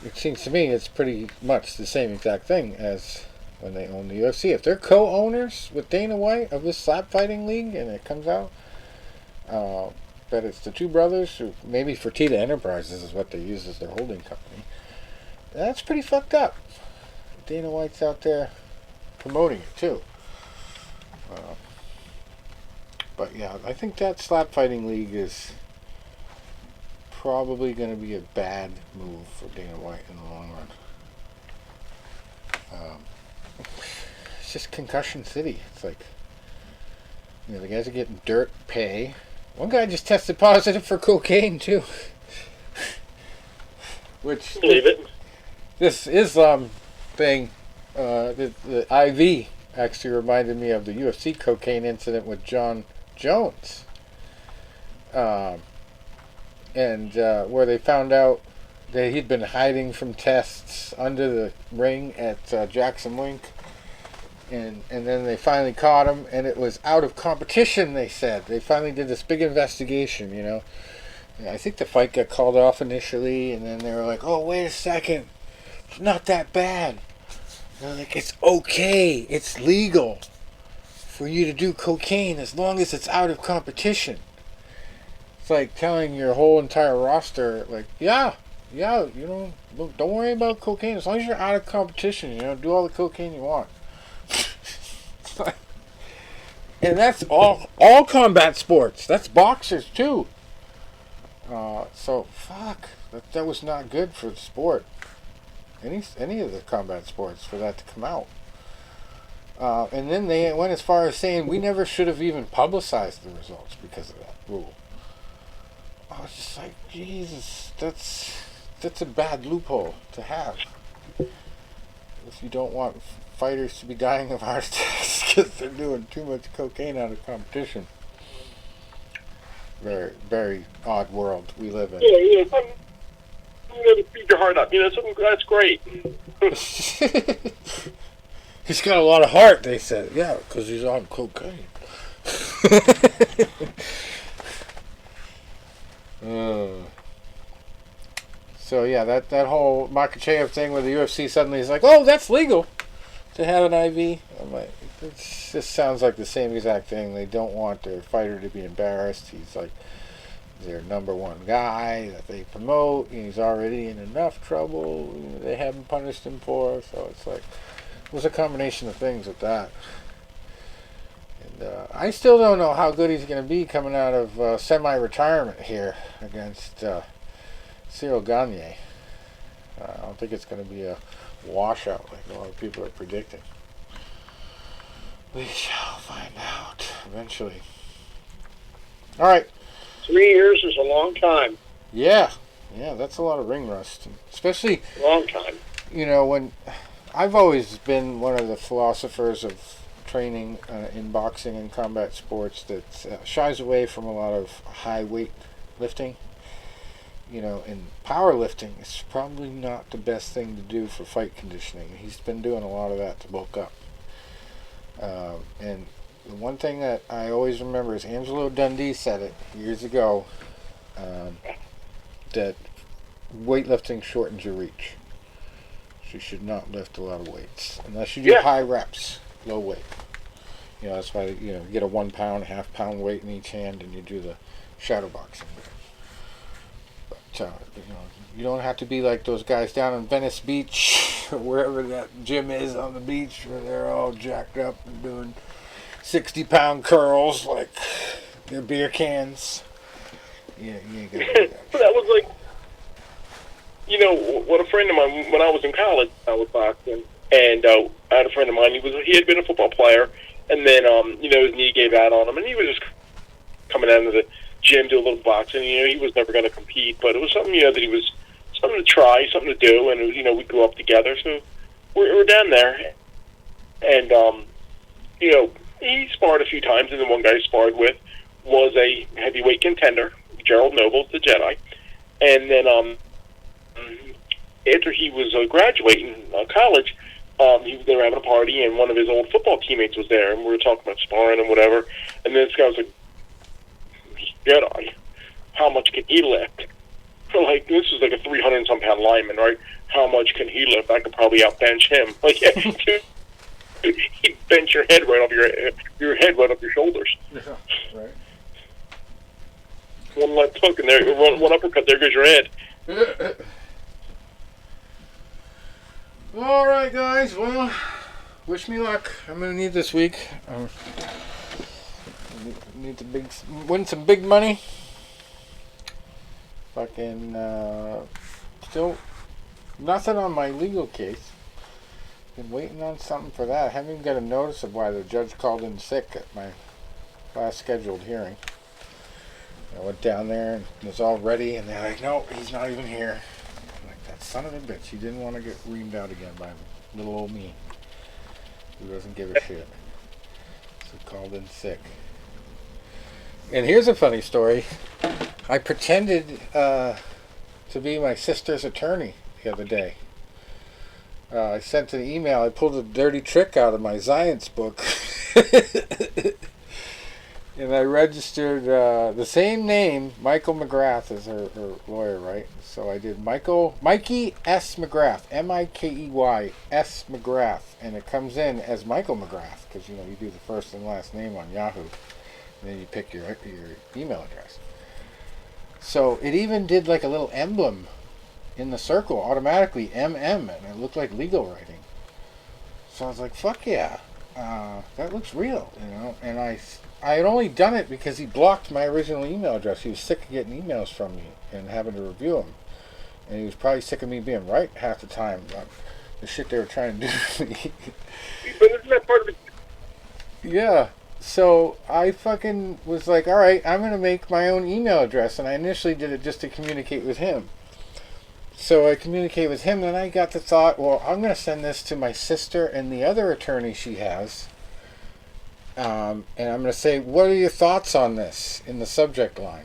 it seems to me it's pretty much the same exact thing as when they own the UFC. If they're co-owners with Dana White of this slap fighting league, and it comes out that it's the 2 brothers, who maybe Fertitta Enterprises is what they use as their holding company, that's pretty fucked up. Dana White's out there promoting it too. But yeah, I think that slap fighting league is probably going to be a bad move for Dana White in the long run. It's just concussion city. It's like, the guys are getting dirt pay. One guy just tested positive for cocaine too. Which, believe it. This Islam thing, the IV actually reminded me of the UFC cocaine incident with John Jones. Where they found out that he'd been hiding from tests under the ring at Jackson Wink. And then they finally caught him, and it was out of competition, they said. They finally did this big investigation, I think the fight got called off initially, and then they were like, oh, wait a second. It's not that bad. And they're like, it's okay. It's legal for you to do cocaine as long as it's out of competition. It's like telling your whole entire roster, like, don't worry about cocaine. As long as you're out of competition, do all the cocaine you want. And that's all combat sports. That's boxers too. So fuck. That was not good for the sport. Any of the combat sports for that to come out. And then they went as far as saying we never should have even publicized the results because of that rule. I was just like, Jesus, that's a bad loophole to have. If you don't want fighters to be dying of heart attacks because they're doing too much cocaine out of competition. Very, very odd world we live in. Yeah, I'm going to feed your heart up. Something that's great. He's got a lot of heart, they said. Yeah, because he's on cocaine. So yeah, that whole Makachev thing with the UFC suddenly is like, oh, that's legal to have an IV. I'm like, it just sounds like the same exact thing. They don't want their fighter to be embarrassed. He's like their number one guy that they promote, and he's already in enough trouble. They haven't punished him for, so it's like it was a combination of things with that. And I still don't know how good he's going to be coming out of semi-retirement here against Cyril Gagne. I don't think it's going to be a washout like a lot of people are predicting. We shall find out eventually. All right. 3 years is a long time. Yeah, that's a lot of ring rust, especially. Long time. When I've always been one of the philosophers of training in boxing and combat sports that shies away from a lot of high weight lifting. In powerlifting, it's probably not the best thing to do for fight conditioning. He's been doing a lot of that to bulk up. And the one thing that I always remember is Angelo Dundee said it years ago, that weightlifting shortens your reach. So you should not lift a lot of weights unless you do high reps, low weight. That's why you get a 1 pound, half pound weight in each hand, and you do the shadow boxing. But you don't have to be like those guys down in Venice Beach or wherever that gym is on the beach where they're all jacked up and doing 60-pound curls like they're beer cans. Yeah, you ain't gonna do that. That was like, what a friend of mine, when I was in college, I was boxing, and I had a friend of mine, he had been a football player, and then, his knee gave out on him, and he was just coming down to the gym, do a little boxing. He was never going to compete, but it was something, that he was something to try, something to do, and we grew up together. So we're down there, and he sparred a few times, and the one guy he sparred with was a heavyweight contender, Gerald Nobles, the Jedi, and then after he was graduating college. They were having a party, and one of his old football teammates was there, and we were talking about sparring and whatever. And then this guy was like, Jedi, how much can he lift? Like, this is like a 300-some pound lineman, right? How much can he lift? I could probably outbench him. Like, yeah, dude, he'd bench your head right off your head right off your shoulders. Yeah, right. One left hook, and there, one uppercut, there goes your head. All right, guys. Well, wish me luck. I'm gonna need this week. Need to win some big money. Fucking still nothing on my legal case. Been waiting on something for that. I haven't even got a notice of why the judge called in sick at my last scheduled hearing. I went down there and it was all ready, and they're like, "No, he's not even here." Son of a bitch, he didn't want to get reamed out again by little old me, who doesn't give a shit. So called in sick. And here's a funny story. I pretended to be my sister's attorney the other day. I sent an email. I pulled a dirty trick out of my science book. And I registered the same name, Michael McGrath, as her lawyer, right? So I did Mikey S. McGrath, Mikey S. McGrath, and it comes in as Michael McGrath because you do the first and last name on Yahoo, and then you pick your email address. So it even did like a little emblem in the circle automatically, MM, and it looked like legal writing. So I was like, "Fuck yeah, that looks real," And I had only done it because he blocked my original email address. He was sick of getting emails from me and having to review them. And he was probably sick of me being right half the time about the shit they were trying to do to me. But isn't that part of it? Yeah. So I fucking was like, all right, I'm going to make my own email address. And I initially did it just to communicate with him. So I communicated with him, and I got the thought, well, I'm going to send this to my sister and the other attorney she has. And I'm going to say, what are your thoughts on this in the subject line?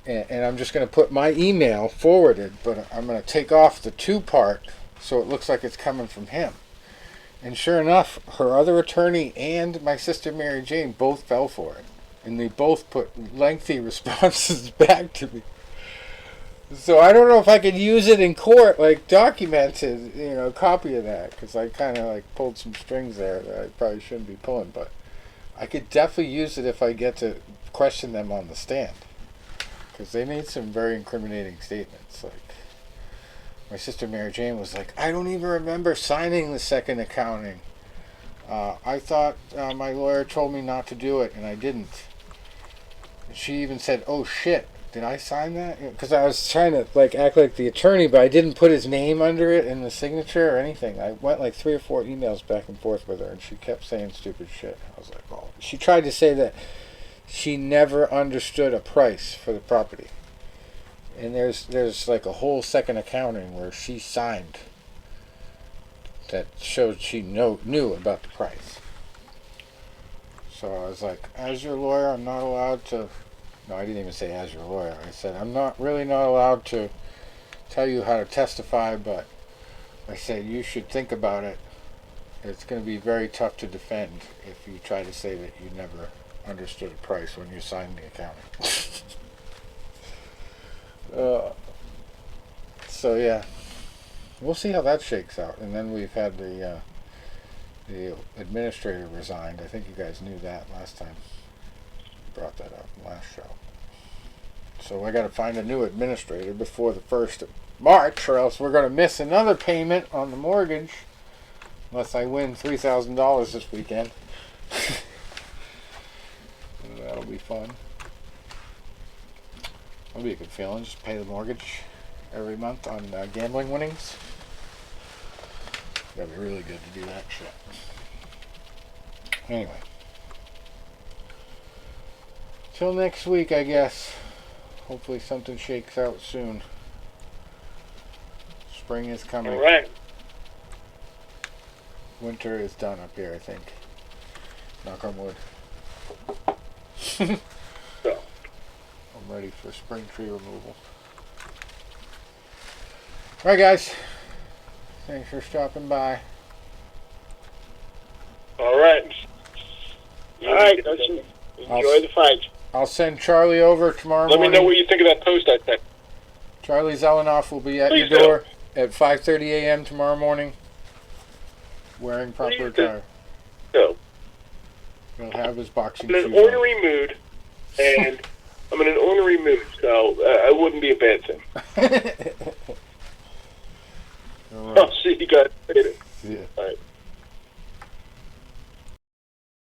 And I'm just going to put my email forwarded, but I'm going to take off the to part so it looks like it's coming from him. And sure enough, her other attorney and my sister Mary Jane both fell for it. And they both put lengthy responses back to me. So I don't know if I could use it in court, like documented, a copy of that, because I kind of like pulled some strings there that I probably shouldn't be pulling, but I could definitely use it if I get to question them on the stand, because they made some very incriminating statements. Like, my sister Mary Jane was like, I don't even remember signing the second accounting. I thought my lawyer told me not to do it, and I didn't. She even said, oh shit, did I sign that? Because I was trying to act like the attorney, but I didn't put his name under it in the signature or anything. I went 3 or 4 emails back and forth with her, and she kept saying stupid shit. I was like, oh. She tried to say that she never understood a price for the property. And there's a whole second accounting where she signed that showed she knew about the price. So I was like, as your lawyer, I'm not allowed to... No, I didn't even say as your lawyer. I said, I'm not allowed to tell you how to testify, but I said, you should think about it. It's going to be very tough to defend if you try to say that you never understood a price when you signed the accounting. So, yeah. We'll see how that shakes out. And then we've had the administrator resigned. I think you guys knew that last time. Brought that up last show. So I got to find a new administrator before the 1st of March, or else we're going to miss another payment on the mortgage, unless I win $3,000 this weekend. That'll be fun. That'll be a good feeling. Just pay the mortgage every month on gambling winnings. That'd be really good to do that shit. Anyway. Till next week, I guess. Hopefully something shakes out soon. Spring is coming. All right. Winter is done up here, I think. Knock on wood. So. I'm ready for spring tree removal. Alright, guys. Thanks for stopping by. All right. All right, enjoy the fight. I'll send Charlie over tomorrow morning. Let me know what you think of that post I sent. Charlie Zelenoff will be at Please your door at 5:30 a.m. tomorrow morning, wearing proper attire. So, He'll have his boxing I'm in shoes an ornery mood, and I'm in an ornery mood, so I wouldn't be a bad thing. on. All right. I'll see you guys later.